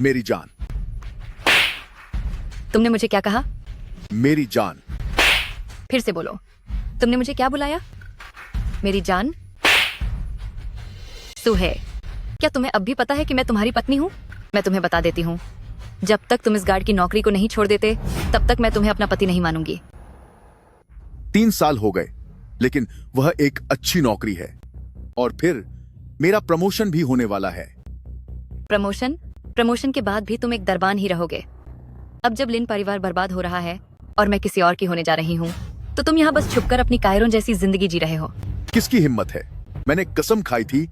मेरी जान। तुमने मुझे क्या कहा? मेरी जान। फिर से बोलो, तुमने मुझे क्या बुलाया? मेरी जान? सुहे, क्या तुम्हें अब भी पता है कि मैं तुम्हारी पत्नी हूँ? मैं तुम्हें बता देती हूँ, जब तक तुम इस गार्ड की नौकरी को नहीं छोड़ देते तब तक मैं तुम्हें अपना पति नहीं मानूंगी। 3 साल हो गए, लेकिन वह एक अच्छी नौकरी है। और फिर मेरा प्रमोशन भी होने वाला है। प्रमोशन? प्रमोशन के बाद भी तुम एक दरबान ही रहोगे। अब जब लिन परिवार बर्बाद हो रहा है और मैं किसी और की होने जा रही हूँ, तो तुम यहाँ बस छुपकर अपनी कायरों जैसी जिंदगी जी रहे हो। किसकी हिम्मत है? मैंने कसम खाई थी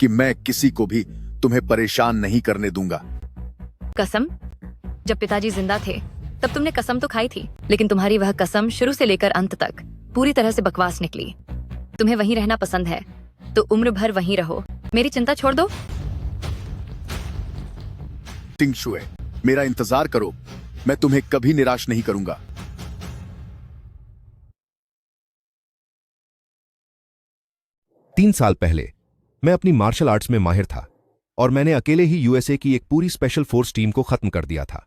कि मैं किसी को भी तुम्हें परेशान नहीं करने दूंगा। कसम? जब पिताजी जिंदा थे तब तुमने कसम तो खाई थी, लेकिन तुम्हारी वह कसम शुरू से लेकर अंत तक पूरी तरह से बकवास निकली। तुम्हें वहीं रहना पसंद है तो उम्र भर वहीं रहो, मेरी चिंता छोड़ दो। टिंग शुए, मेरा इंतजार करो, मैं तुम्हें कभी निराश नहीं करूंगा। तीन साल पहले मैं अपनी मार्शल आर्ट्स में माहिर था और मैंने अकेले ही यूएसए की एक पूरी स्पेशल फोर्स टीम को खत्म कर दिया था।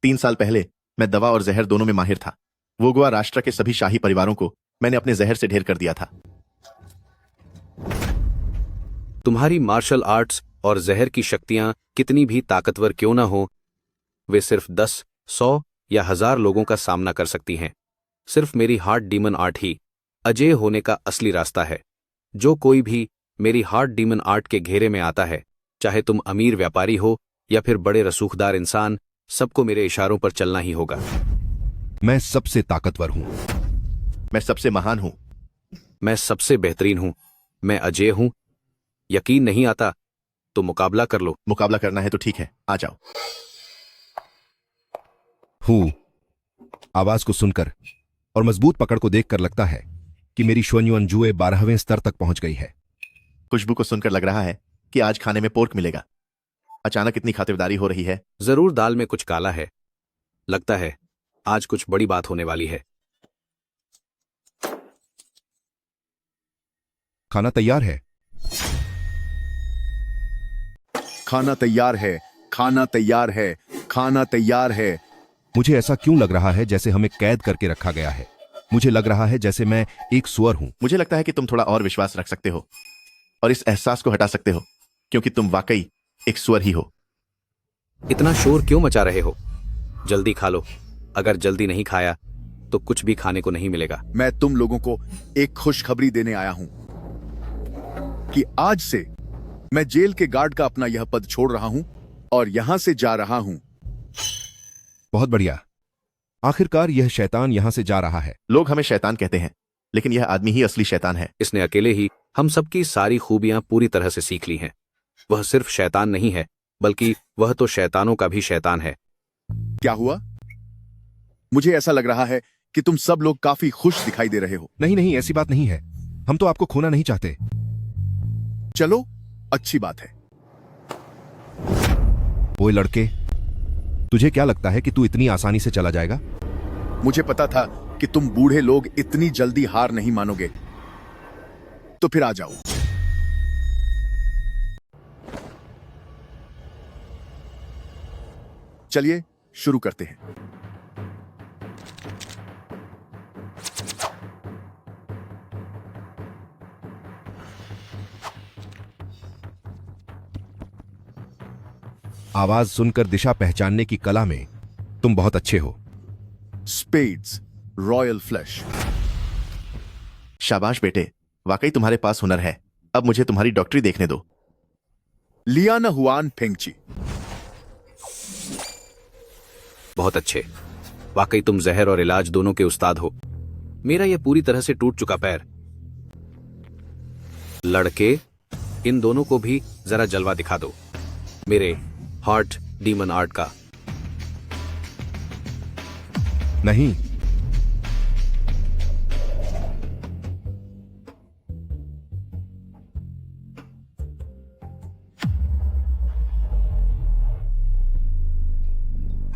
3 साल पहले मैं दवा और जहर दोनों में माहिर था। वो गोवा राष्ट्र के सभी शाही परिवारों को मैंने अपने जहर से ढेर कर दिया था। तुम्हारी मार्शल आर्ट्स और जहर की शक्तियां कितनी भी ताकतवर क्यों ना हो, वे सिर्फ 10, 100 या 1000 लोगों का सामना कर सकती हैं। सिर्फ मेरी हार्ट डीमन आर्ट ही अजेय होने का असली रास्ता है। जो कोई भी मेरी हार्ट डीमन आर्ट के घेरे में आता है, चाहे तुम अमीर व्यापारी हो या फिर बड़े रसूखदार इंसान, सबको मेरे इशारों पर चलना ही होगा। मैं सबसे ताकतवर हूं। मैं सबसे महान हूं। मैं सबसे बेहतरीन हूं। मैं अजेय हूं। यकीन नहीं आता तो मुकाबला कर लो। मुकाबला करना है तो ठीक है, आ जाओ। हूं। आवाज को सुनकर और मजबूत पकड़ को देखकर लगता है कि मेरी शुअन्युअन जुए 12वें स्तर तक पहुंच गई है। खुशबू को सुनकर लग रहा है कि आज खाने में पोर्क मिलेगा। अचानक इतनी खातिरदारी हो रही है। जरूर दाल में कुछ काला है। लगता है आज कुछ बड़ी बात होने वाली है। खाना तैयार है। खाना तैयार है, खाना तैयार है, खाना तैयार है। मुझे ऐसा क्यों लग रहा है जैसे हमें कैद करके रखा गया है? मुझे लग रहा है जैसे मैं एक सुअर हूं। मुझे लगता है कि तुम थोड़ा और विश्वास रख सकते हो और इस एहसास को हटा सकते हो, क्योंकि तुम वाकई एक सुअर ही हो। इतना शोर क्यों मचा रहे हो? जल्दी खा लो। अगर जल्दी नहीं खाया तो कुछ भी खाने को नहीं मिलेगा। मैं तुम लोगों को एक खुशखबरी देने आया हूं कि आज से मैं जेल के गार्ड का अपना यह पद छोड़ रहा हूं और यहां से जा रहा हूं। बहुत बढ़िया। आखिरकार यह शैतान यहां से जा रहा है। लोग हमें शैतान कहते हैं, लेकिन यह आदमी ही असली शैतान है। इसने अकेले ही हम सबकी सारी खूबियां पूरी तरह से सीख ली हैं। वह सिर्फ शैतान नहीं है, बल्कि वह तो शैतानों का भी शैतान है। क्या हुआ? मुझे ऐसा लग रहा है कि तुम सब लोग काफी खुश दिखाई दे रहे हो। नहीं नहीं, ऐसी बात नहीं है। हम तो आपको खोना नहीं चाहते। चलो, अच्छी बात है। ओए लड़के, तुझे क्या लगता है कि तू इतनी आसानी से चला जाएगा? मुझे पता था कि तुम बूढ़े लोग इतनी जल्दी हार नहीं मानोगे, तो फिर आ जाओ। चलिए शुरू करते हैं। आवाज सुनकर दिशा पहचानने की कला में तुम बहुत अच्छे हो। Spades, royal flash. शाबाश बेटे, वाकई तुम्हारे पास हुनर है। अब मुझे तुम्हारी डॉक्टरी देखने दो। लियाना हुआन फेंगची। बहुत अच्छे। वाकई तुम जहर और इलाज दोनों के उस्ताद हो। मेरा यह पूरी तरह से टूट चुका पैर। लड़के, इन दोनों को भी जरा जलवा दिखा दो, मेरे हार्ट डीमन आर्ट का। नहीं,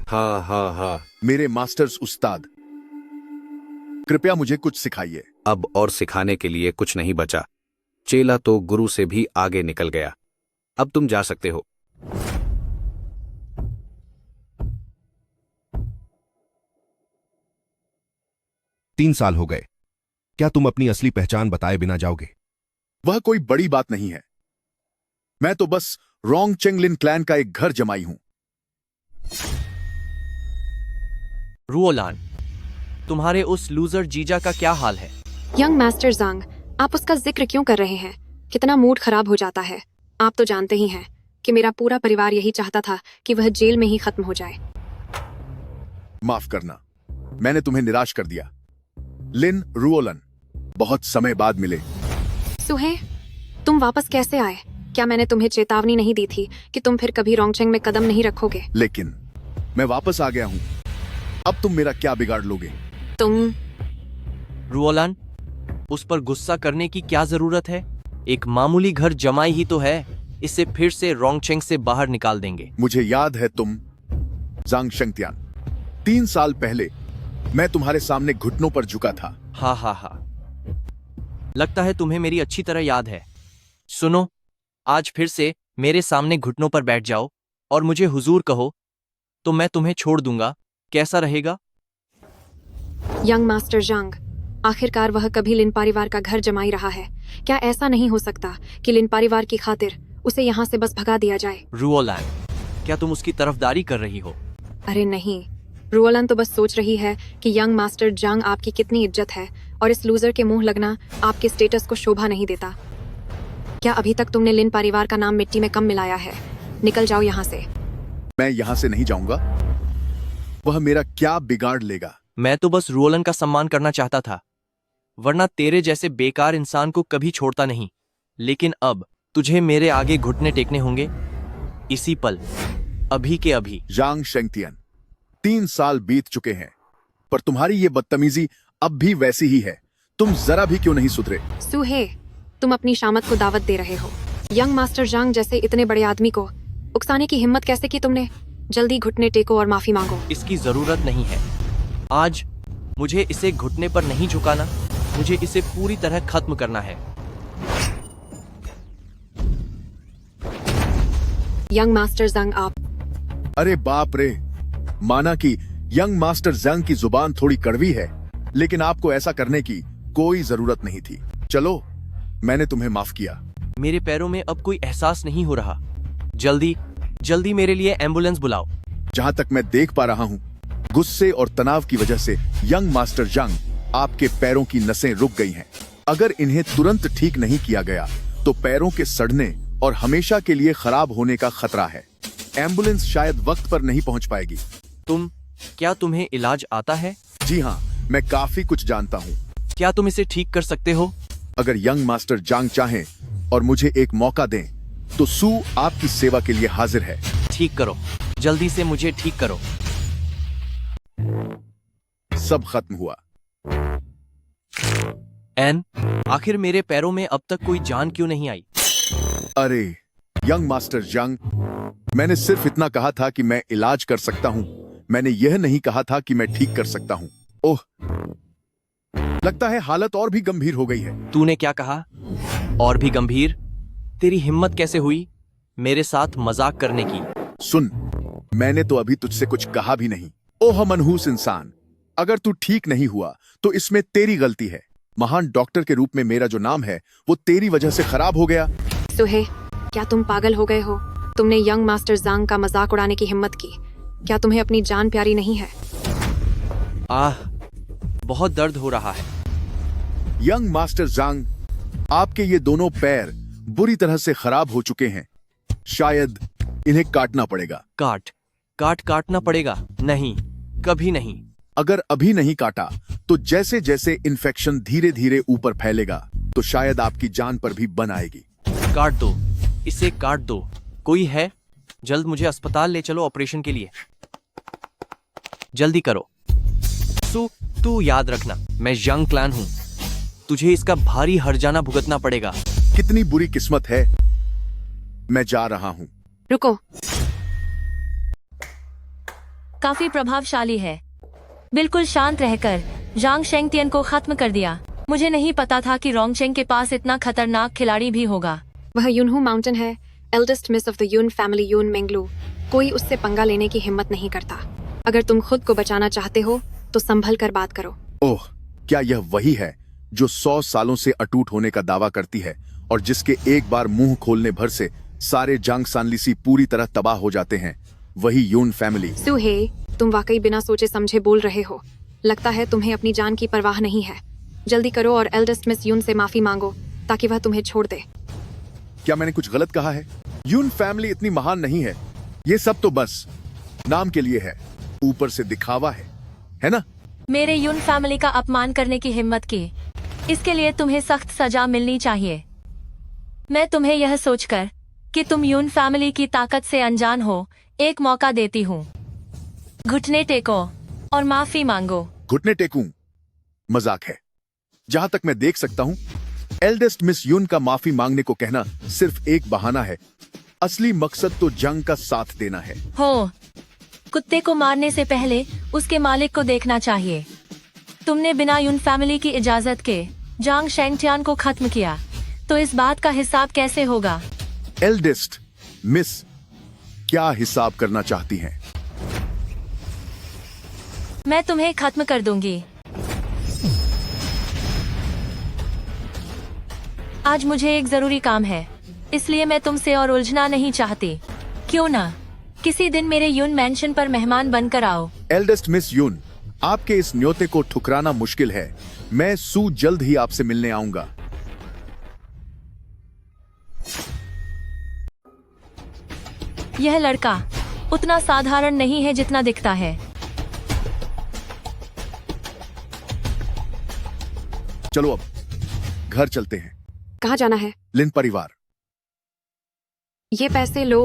हाँ हाँ हाँ। मेरे मास्टर्स उस्ताद, कृपया मुझे कुछ सिखाइए। अब और सिखाने के लिए कुछ नहीं बचा। चेला तो गुरु से भी आगे निकल गया। अब तुम जा सकते हो। 3 साल हो गए। क्या तुम अपनी असली पहचान बताए बिना जाओगे? वह कोई बड़ी बात नहीं है। मैं तो बस रोंग चेंगलिन क्लैन का एक घर जमाई हूं। रुओलान, तुम्हारे उस लूजर जीजा का क्या हाल है? यंग मास्टर जांग, आप उसका जिक्र क्यों कर रहे हैं? कितना मूड खराब हो जाता है। आप तो जानते ही हैं कि मेरा पूरा परिवार यही चाहता था कि वह जेल में ही खत्म हो जाए। माफ करना, मैंने तुम्हें निराश कर दिया। लिन रुओलन, बहुत समय बाद मिले। सुहे, तुम वापस कैसे आए? क्या मैंने तुम्हें चेतावनी नहीं दी थी कि तुम फिर कभी रोंगचेंग में कदम नहीं रखोगे? लेकिन मैं वापस आ गया हूं। अब तुम मेरा क्या बिगाड़ लोगे? तुम रुओलान, उस पर गुस्सा करने की क्या जरूरत है? एक मामूली घर जमाई ही तो है। इसे फिर से रोंगचेंग से बाहर निकाल देंगे। मुझे याद है तुम जांग शेंगतियान, 3 साल पहले मैं तुम्हारे सामने घुटनों पर झुका था। हा, लगता है तुम्हें मेरी अच्छी तरह याद है। सुनो, आज फिर से मेरे सामने घुटनों पर बैठ जाओ और मुझे हुजूर कहो, तो मैं तुम्हें छोड़ दूंगा। कैसा रहेगा? यंग मास्टर जांग, आखिरकार वह कभी लिन परिवार का घर जमाई रहा है। क्या ऐसा नहीं हो सकता कि लिन परिवार की खातिर उसे यहाँ से बस भगा दिया जाए? रुओलान, क्या तुम उसकी तरफदारी कर रही हो? अरे नहीं, रुओलन तो बस सोच रही है कि यंग मास्टर जांग आपकी कितनी इज्जत है और इस लूजर के मुंह लगना आपके स्टेटस को शोभा नहीं देता। क्या अभी तक तुमने लिन परिवार का नाम मिट्टी में कम मिलाया है? निकल जाओ यहाँ से। मैं यहां से नहीं जाऊंगा। वह मेरा क्या बिगाड़ लेगा? मैं तो बस रुओलन का सम्मान करना चाहता था, वरना तेरे जैसे बेकार इंसान को कभी छोड़ता नहीं। लेकिन अब तुझे मेरे आगे घुटने टेकने होंगे, इसी पल, अभी के अभी। जांग शेंगतियन, 3 साल बीत चुके हैं, पर तुम्हारी ये बदतमीजी अब भी वैसी ही है। तुम जरा भी क्यों नहीं सुधरे? सुहे, तुम अपनी शामत को दावत दे रहे हो। यंग मास्टर जांग जैसे इतने बड़े आदमी को उकसाने की हिम्मत कैसे की तुमने? जल्दी घुटने टेको और माफी मांगो। इसकी जरूरत नहीं है। आज मुझे इसे घुटने पर नहीं झुकाना, मुझे इसे पूरी तरह खत्म करना है। यंग मास्टर जांग, आप अरे बाप रे, माना कि यंग मास्टर जांग की जुबान थोड़ी कड़वी है, लेकिन आपको ऐसा करने की कोई जरूरत नहीं थी। चलो, मैंने तुम्हें माफ किया। मेरे पैरों में अब कोई एहसास नहीं हो रहा। जल्दी जल्दी मेरे लिए एम्बुलेंस बुलाओ। जहां तक मैं देख पा रहा हूं, गुस्से और तनाव की वजह से यंग मास्टर जांग, आपके पैरों की नसें रुक गई हैं। अगर इन्हें तुरंत ठीक नहीं किया गया तो पैरों के सड़ने और हमेशा के लिए खराब होने का खतरा है। एम्बुलेंस शायद वक्त पर नहीं पहुंच पाएगी। क्या तुम्हें इलाज आता है? जी हाँ, मैं काफी कुछ जानता हूँ। क्या तुम इसे ठीक कर सकते हो? अगर यंग मास्टर जांग चाहें और मुझे एक मौका दें, तो सू आपकी सेवा के लिए हाजिर है। ठीक करो, जल्दी से मुझे ठीक करो। सब खत्म हुआ। एन, आखिर मेरे पैरों में अब तक कोई जान क्यों नहीं आई? अरे यंग मास्टर जांग, मैंने सिर्फ इतना कहा था कि मैं इलाज कर सकता हूँ। मैंने यह नहीं कहा था कि मैं ठीक कर सकता हूँ। ओह, लगता है हालत और भी गंभीर हो गई है। तूने क्या कहा? और भी गंभीर? तेरी हिम्मत कैसे हुई मेरे साथ मजाक करने की? सुन, मैंने तो अभी तुझसे कुछ कहा भी नहीं। ओह मनहूस इंसान, अगर तू ठीक नहीं हुआ तो इसमें तेरी गलती है। महान डॉक्टर के रूप में मेरा जो नाम है वो तेरी वजह से खराब हो गया। सुहे, क्या तुम पागल हो गए हो? तुमने यंग मास्टर जांग का मजाक उड़ाने की हिम्मत की। क्या तुम्हें अपनी जान प्यारी नहीं है? आह, बहुत दर्द हो रहा है। यंग मास्टर जांग, आपके ये दोनों पैर बुरी तरह से खराब हो चुके हैं। शायद इन्हें काटना पड़ेगा। काटना पड़ेगा? नहीं, कभी नहीं। अगर अभी नहीं काटा तो जैसे जैसे इन्फेक्शन धीरे धीरे ऊपर फैलेगा तो शायद आपकी जान पर भी बन आएगी। काट दो, इसे काट दो। कोई है? जल्द मुझे अस्पताल ले चलो ऑपरेशन के लिए। जल्दी करो। तू याद रखना, मैं यंग क्लैन हूँ। तुझे इसका भारी हर्जाना भुगतना पड़ेगा। कितनी बुरी किस्मत है। मैं जा रहा हूँ। रुको, काफी प्रभावशाली है। बिल्कुल शांत रहकर जांग शेंगतियन को खत्म कर दिया। मुझे नहीं पता था कि रोंगचेंग के पास इतना खतरनाक खिलाड़ी भी होगा। वह यूनहू माउंटेन है, eldest miss of the Yun family Yun Menglu. कोई उससे पंगा लेने की हिम्मत नहीं करता। अगर तुम खुद को बचाना चाहते हो तो संभल कर बात करो। ओह, क्या यह वही है जो 100 सालों से अटूट होने का दावा करती है और जिसके एक बार मुंह खोलने भर से सारे जांग सानलिसी पूरी तरह तबाह हो जाते हैं? वही यून फैमिली। सुहे, तुम वाकई बिना सोचे समझे बोल रहे हो। लगता है तुम्हें अपनी जान की परवाह नहीं है। जल्दी करो और एल्डेस्ट मिस यून से माफी मांगो ताकि वह तुम्हें छोड़ दे। क्या मैंने कुछ गलत कहा है? यून फैमिली इतनी महान नहीं है। ये सब तो बस नाम के लिए है, ऊपर से दिखावा है ना? मेरे यून फैमिली का अपमान करने की हिम्मत की, इसके लिए तुम्हें सख्त सजा मिलनी चाहिए। मैं तुम्हें यह सोचकर कि तुम यून फैमिली की ताकत से अनजान हो, एक मौका देती हूँ। घुटने टेको और माफी मांगो। घुटने टेकूं? मजाक है। जहां तक मैं देख सकता हूं, एल्डेस्ट मिस यून का माफी मांगने को कहना सिर्फ एक बहाना है। असली मकसद तो जंग का साथ देना है। हो, कुत्ते को मारने से पहले उसके मालिक को देखना चाहिए। तुमने बिना यून फैमिली की इजाजत के जांग शेंगटियान को खत्म किया, तो इस बात का हिसाब कैसे होगा? एल्डेस्ट मिस क्या हिसाब करना चाहती हैं? मैं तुम्हें खत्म कर दूंगी। आज मुझे एक जरूरी काम है, इसलिए मैं तुमसे और उलझना नहीं चाहती। क्यों ना किसी दिन मेरे यून मैंशन पर मेहमान बनकर आओ। एल्डेस्ट मिस यून, आपके इस न्योते को ठुकराना मुश्किल है। मैं सू जल्द ही आपसे मिलने आऊंगा। यह लड़का उतना साधारण नहीं है जितना दिखता है। चलो अब घर चलते हैं। कहाँ जाना है? लिन परिवार। ये पैसे लो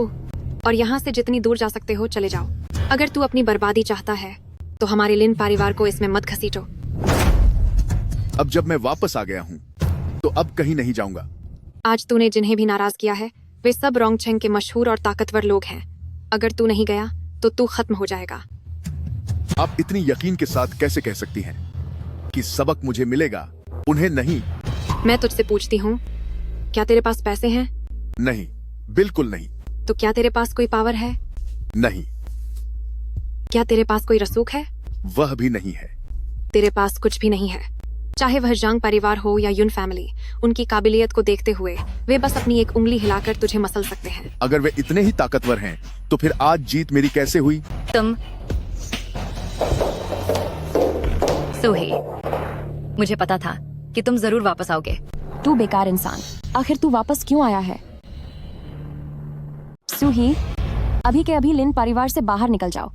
और यहाँ से जितनी दूर जा सकते हो चले जाओ। अगर तू अपनी बर्बादी चाहता है तो हमारे लिन परिवार को इसमें मत घसीटो। अब जब मैं वापस आ गया हूँ तो अब कहीं नहीं जाऊंगा। आज तूने जिन्हें भी नाराज किया है वे सब रोंगचेंग के मशहूर और ताकतवर लोग हैं। अगर तू नहीं गया तो तू खत्म हो जाएगा। आप इतनी यकीन के साथ कैसे कह सकती हैं कि सबक मुझे मिलेगा, उन्हें नहीं? मैं तुझसे पूछती हूँ, क्या तेरे पास पैसे हैं? नहीं, बिल्कुल नहीं। तो क्या तेरे पास कोई पावर है? नहीं, क्या तेरे पास कोई रसूख है? वह भी नहीं है। तेरे पास कुछ भी नहीं है। चाहे वह जांग परिवार हो या यून फैमिली, उनकी काबिलियत को देखते हुए वे बस अपनी एक उंगली हिलाकर तुझे मसल सकते हैं। अगर वे इतने ही ताकतवर हैं तो फिर आज जीत मेरी कैसे हुई? तुम सुही, मुझे पता था कि तुम जरूर वापस आओगे। तू बेकार इंसान, आखिर तू वापस क्यों आया है? सुही, अभी के अभी लिन परिवार से बाहर निकल जाओ।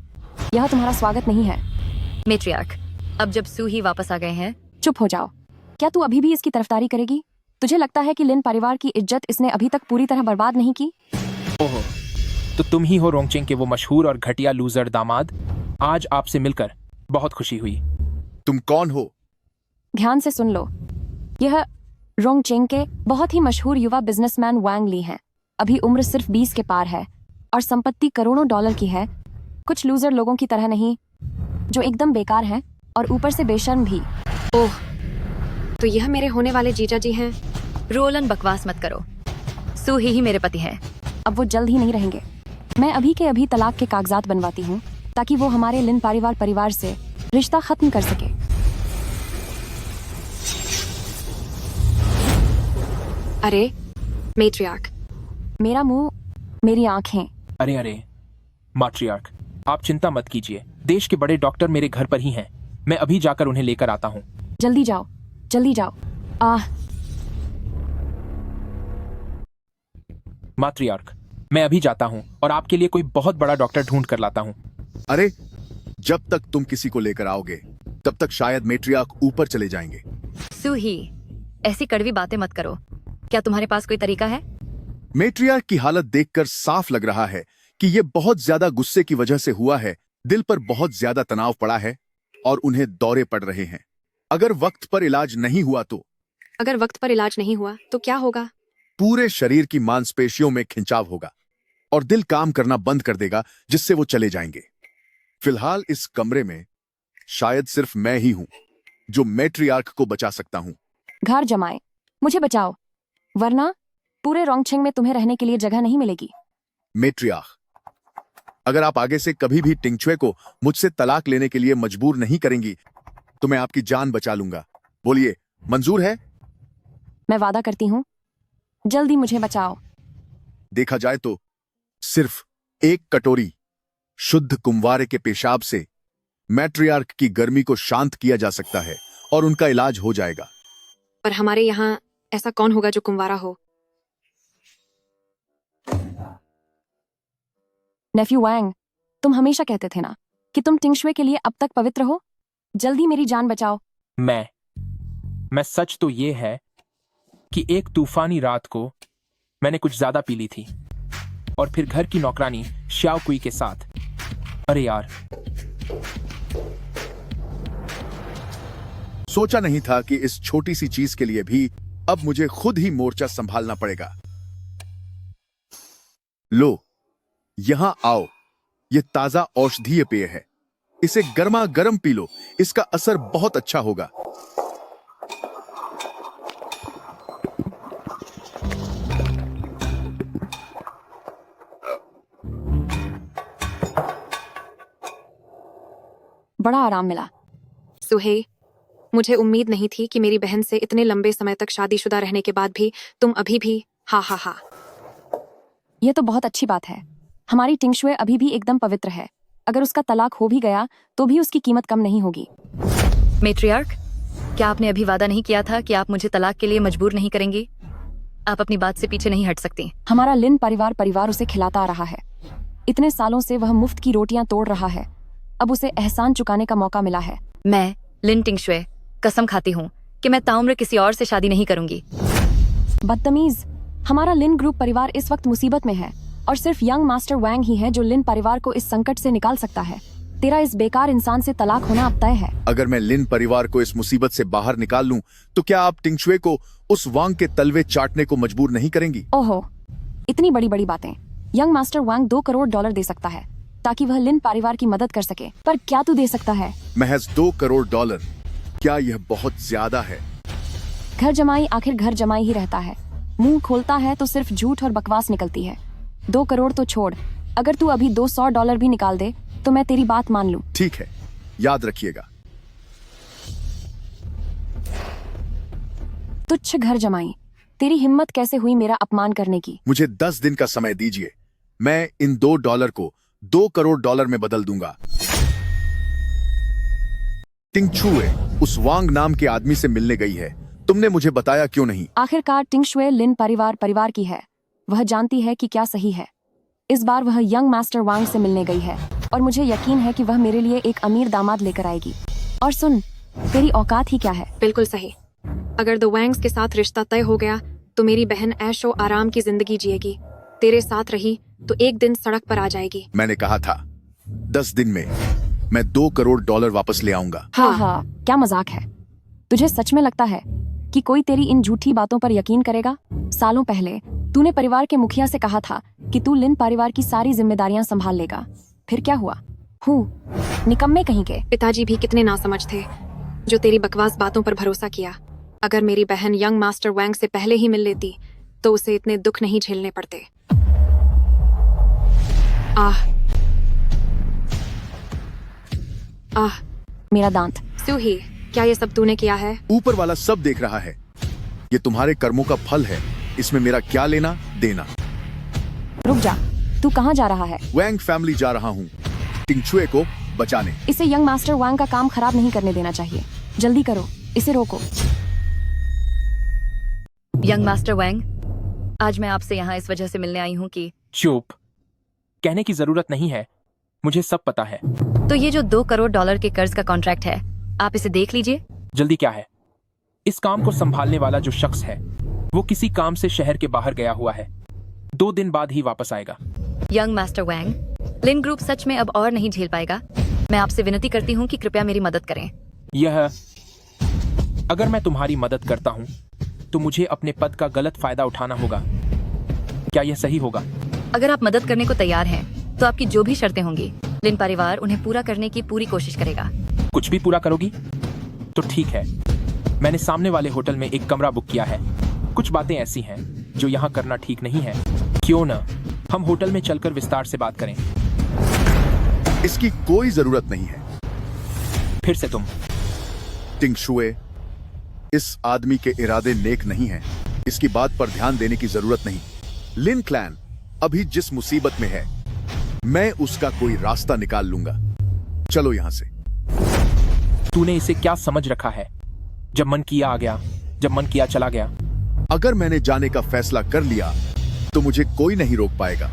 यह तुम्हारा स्वागत नहीं है। मेट्रियार्क, अब जब सुही वापस आ गए हैं। चुप हो जाओ। क्या तू अभी भी इसकी तरफदारी करेगी? तुझे लगता है कि लिन परिवार की इज्जत इसने अभी तक पूरी तरह बर्बाद नहीं की? ओहो, तो तुम ही हो रोंगचेंग के वो मशहूर और घटिया लूजर दामाद। आज आपसे मिलकर बहुत खुशी हुई। तुम कौन हो? ध्यान से सुन लो। यह रोंगचेंग के बहुत ही मशहूर युवा बिजनेसमैन वांग ली हैं। अभी उम्र सिर्फ 20 के पार है और संपत्ति करोड़ों डॉलर की है। कुछ लूजर लोगों की तरह नहीं, जो एकदम बेकार हैं और ऊपर से बेशर्म भी। ओह, तो यह मेरे होने वाले जीजा जी हैं। रोलन, बकवास मत करो। सुही ही मेरे पति हैं। अब वो जल्द ही नहीं रहेंगे। मैं अभी के अभी तलाक के कागजात बनवाती हूँ ताकि वो हमारे लिन परिवार से रिश्ता खत्म कर सके। अरे मेट्रियार्क, मेरा मुंह, मेरी आंखें। अरे माट्रियार्क, आप चिंता मत कीजिए। देश के बड़े डॉक्टर मेरे घर पर ही हैं। मैं अभी जाकर उन्हें लेकर आता हूँ। जल्दी जाओ, जल्दी जाओ। माट्रियार्क, मैं अभी जाता हूँ और आपके लिए कोई बहुत बड़ा डॉक्टर ढूंढ कर लाता हूँ। अरे, जब तक तुम किसी को लेकर आओगे तब तक शायद मेट्रियार्क ऊपर चले जाएंगे। सुही, ऐसी कड़वी बातें मत करो। क्या तुम्हारे पास कोई तरीका है? मेट्रियार्क की हालत देखकर साफ लग रहा है कि ये बहुत ज्यादा गुस्से की वजह से हुआ है। दिल पर बहुत ज्यादा तनाव पड़ा है और उन्हें दौरे पड़ रहे हैं। अगर वक्त पर इलाज नहीं हुआ तो? अगर वक्त पर इलाज नहीं हुआ तो क्या होगा? पूरे शरीर की मांसपेशियों में खिंचाव होगा और दिल काम करना बंद कर देगा, जिससे वो चले जाएंगे। फिलहाल इस कमरे में शायद सिर्फ मैं ही हूं जो मेट्रियार्क को बचा सकता हूं। घर जमाए, मुझे बचाओ, वरना पूरे रोंगचेंग में तुम्हें रहने के लिए जगह नहीं मिलेगी। मेट्रियार्क, अगर आप आगे से कभी भी टिंगचुए को मुझसे तलाक लेने के लिए मजबूर नहीं करेंगी तो मैं आपकी जान बचा लूंगा। बोलिए, मंजूर है? मैं वादा करती हूँ, जल्दी मुझे बचाओ। देखा जाए तो सिर्फ एक कटोरी शुद्ध कुंवारे के पेशाब से मैट्रियार्क की गर्मी को शांत किया जा सकता है और उनका इलाज हो जाएगा। पर हमारे यहाँ ऐसा कौन होगा जो कुंवारा हो? नेफ्यू वैंग, तुम हमेशा कहते थे ना कि तुम टिंगशुए के लिए अब तक पवित्र हो। जल्दी मेरी जान बचाओ। मैं सच तो ये है कि एक तूफानी रात को मैंने कुछ ज्यादा पी ली थी और फिर घर की नौकरानी श्याओ कुई के साथ। अरे यार, सोचा नहीं था कि इस छोटी सी चीज के लिए भी अब मुझे खुद ही मोर्चा संभालना पड़ेगा। लो, यहां आओ। यह ताजा औषधीय पेय है। इसे गर्मा गर्म पी लो, इसका असर बहुत अच्छा होगा। बड़ा आराम मिला। सुहे, मुझे उम्मीद नहीं थी कि मेरी बहन से इतने लंबे समय तक शादीशुदा रहने के बाद भी तुम अभी भी हा हा हा। यह तो बहुत अच्छी बात है। हमारी टिंगशुए अभी भी एकदम पवित्र है। अगर उसका तलाक हो भी गया तो भी उसकी कीमत कम नहीं होगी। मेट्रियार्क, क्या आपने अभी वादा नहीं किया था कि आप मुझे तलाक के लिए मजबूर नहीं करेंगी? आप अपनी बात से पीछे नहीं हट सकती। हमारा लिन परिवार उसे खिलाता आ रहा है। इतने सालों से वह मुफ्त की रोटियां तोड़ रहा है। अब उसे एहसान चुकाने का मौका मिला है। मैं लिन टिंगशुए कसम खाती हूँ कि मैं ताउम्र किसी और से शादी नहीं करूंगी। बदतमीज, हमारा लिन ग्रुप परिवार इस वक्त मुसीबत में है और सिर्फ यंग मास्टर वैंग ही है जो लिन परिवार को इस संकट से निकाल सकता है। तेरा इस बेकार इंसान से तलाक होना अब तय है। अगर मैं लिन परिवार को इस मुसीबत से बाहर निकाल लूं, तो क्या आप टिंगशुए को उस वांग के तलवे चाटने को मजबूर नहीं करेंगी? ओहो, इतनी बड़ी बड़ी बातें। यंग मास्टर वैंग $2 करोड़ दे सकता है ताकि वह लिन परिवार की मदद कर सके। पर क्या तू दे सकता है? महज $2 करोड़? क्या यह बहुत ज्यादा है? घर जमाई आखिर घर जमाई ही रहता है। मुंह खोलता है तो सिर्फ झूठ और बकवास निकलती है। 2 करोड़ तो छोड़, अगर तू अभी $200 भी निकाल दे तो मैं तेरी बात मान लूं। ठीक है, याद रखिएगा। तुच्छ घर जमाई, तेरी हिम्मत कैसे हुई मेरा अपमान करने की? मुझे 10 दिन का समय दीजिए। मैं इन $2 को $2 करोड़ में बदल दूंगा। टिंगशुए उस वांग नाम के आदमी से मिलने गई है। तुमने मुझे बताया क्यों नहीं? आखिरकार टिंगशुए लिन परिवार की है। वह जानती है कि क्या सही है। इस बार वह यंग मास्टर वांग से मिलने गई है और मुझे यकीन है कि वह मेरे लिए एक अमीर दामाद लेकर आएगी। और सुन, तेरी औकात ही क्या है? बिल्कुल सही। अगर द वैंग्स के साथ रिश्ता तय हो गया तो मेरी बहन ऐशो आराम की जिंदगी जिएगी। तेरे साथ रही तो एक दिन सड़क पर आ जाएगी। मैंने कहा था 10 दिन में मैं $2 करोड़ वापस ले आऊंगा। हाँ, क्या मजाक है? तुझे सच में लगता है कि कोई तेरी इन झूठी बातों पर यकीन करेगा? सालों पहले तूने परिवार के मुखिया से कहा था कि तू लिन परिवार की सारी जिम्मेदारियां संभाल लेगा। फिर क्या हुआ? निकम्मे कहीं के। पिताजी भी कितने नासमझ थे जो तेरी बकवास बातों पर भरोसा किया। अगर मेरी बहन यंग मास्टर वैंग से पहले ही मिल लेती तो उसे इतने दुख नहीं झेलने पड़ते। आह, मेरा दांत। सूही, क्या ये सब तूने किया है? ऊपर वाला सब देख रहा है। ये तुम्हारे कर्मों का फल है। इसमें मेरा क्या लेना देना? रुक जा, तू कहाँ जा रहा है? वैंग फैमिली जा रहा हूँ, टिंगशुए को बचाने। इसे यंग मास्टर वांग का काम खराब नहीं करने देना चाहिए। जल्दी करो, इसे रोको। यंग मास्टर वैंग, आज मैं आपसे यहाँ इस वजह से मिलने आई हूँ कि चुप, कहने की जरूरत नहीं है, मुझे सब पता है। तो ये जो $2 करोड़ के कर्ज का कॉन्ट्रैक्ट है, आप इसे देख लीजिए। जल्दी क्या है? इस काम को संभालने वाला जो शख्स है वो किसी काम से शहर के बाहर गया हुआ है। 2 दिन बाद ही वापस आएगा। यंग मास्टर वैंग, लिन ग्रुप सच में अब और नहीं झेल पाएगा। मैं आपसे विनती करती हूँ कि कृपया मेरी मदद करें। अगर मैं तुम्हारी मदद करता हूँ तो मुझे अपने पद का गलत फायदा उठाना होगा। क्या यह सही होगा? अगर आप मदद करने को तैयार हैं, तो आपकी जो भी शर्तें होंगी, लिन परिवार उन्हें पूरा करने की पूरी कोशिश करेगा। कुछ भी पूरा करोगी? तो ठीक है। मैंने सामने वाले होटल में एक कमरा बुक किया है। कुछ बातें ऐसी हैं जो यहाँ करना ठीक नहीं है। क्यों न हम होटल में चलकर विस्तार से बात करें? इसकी कोई जरूरत नहीं है। फिर से तुम। टिंगशुए, इस आदमी के इरादे नेक नहीं हैं। इसकी बात पर ध्यान देने की जरूरत नहीं। लिन क्लैन अभी जिस मुसीबत में है, मैं उसका कोई रास्ता निकाल लूंगा। चलो यहां से। तूने इसे क्या समझ रखा है? जब मन किया आ गया, जब मन किया चला गया। अगर मैंने जाने का फैसला कर लिया तो मुझे कोई नहीं रोक पाएगा।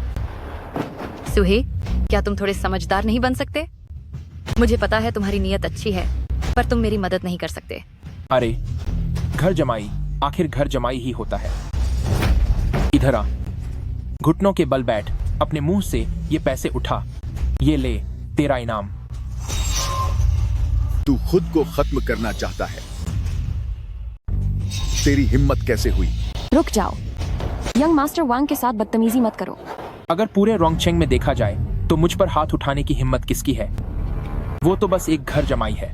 सुहे, क्या तुम थोड़े समझदार नहीं बन सकते? मुझे पता है तुम्हारी नीयत अच्छी है, पर तुम मेरी मदद नहीं कर सकते। अरे घर जमाई आखिर घर जमाई ही होता है। इधर आ, घुटनों के बल बैठ, अपने मुंह से ये पैसे उठा। ये ले तेरा इनाम। तू खुद को खत्म करना चाहता है। तेरी हिम्मत कैसे हुई? रुक जाओ, यंग मास्टर वांग के साथ बदतमीजी मत करो। अगर पूरे रोंगचेंग में देखा जाए तो मुझ पर हाथ उठाने की हिम्मत किसकी है? वो तो बस एक घर जमाई है।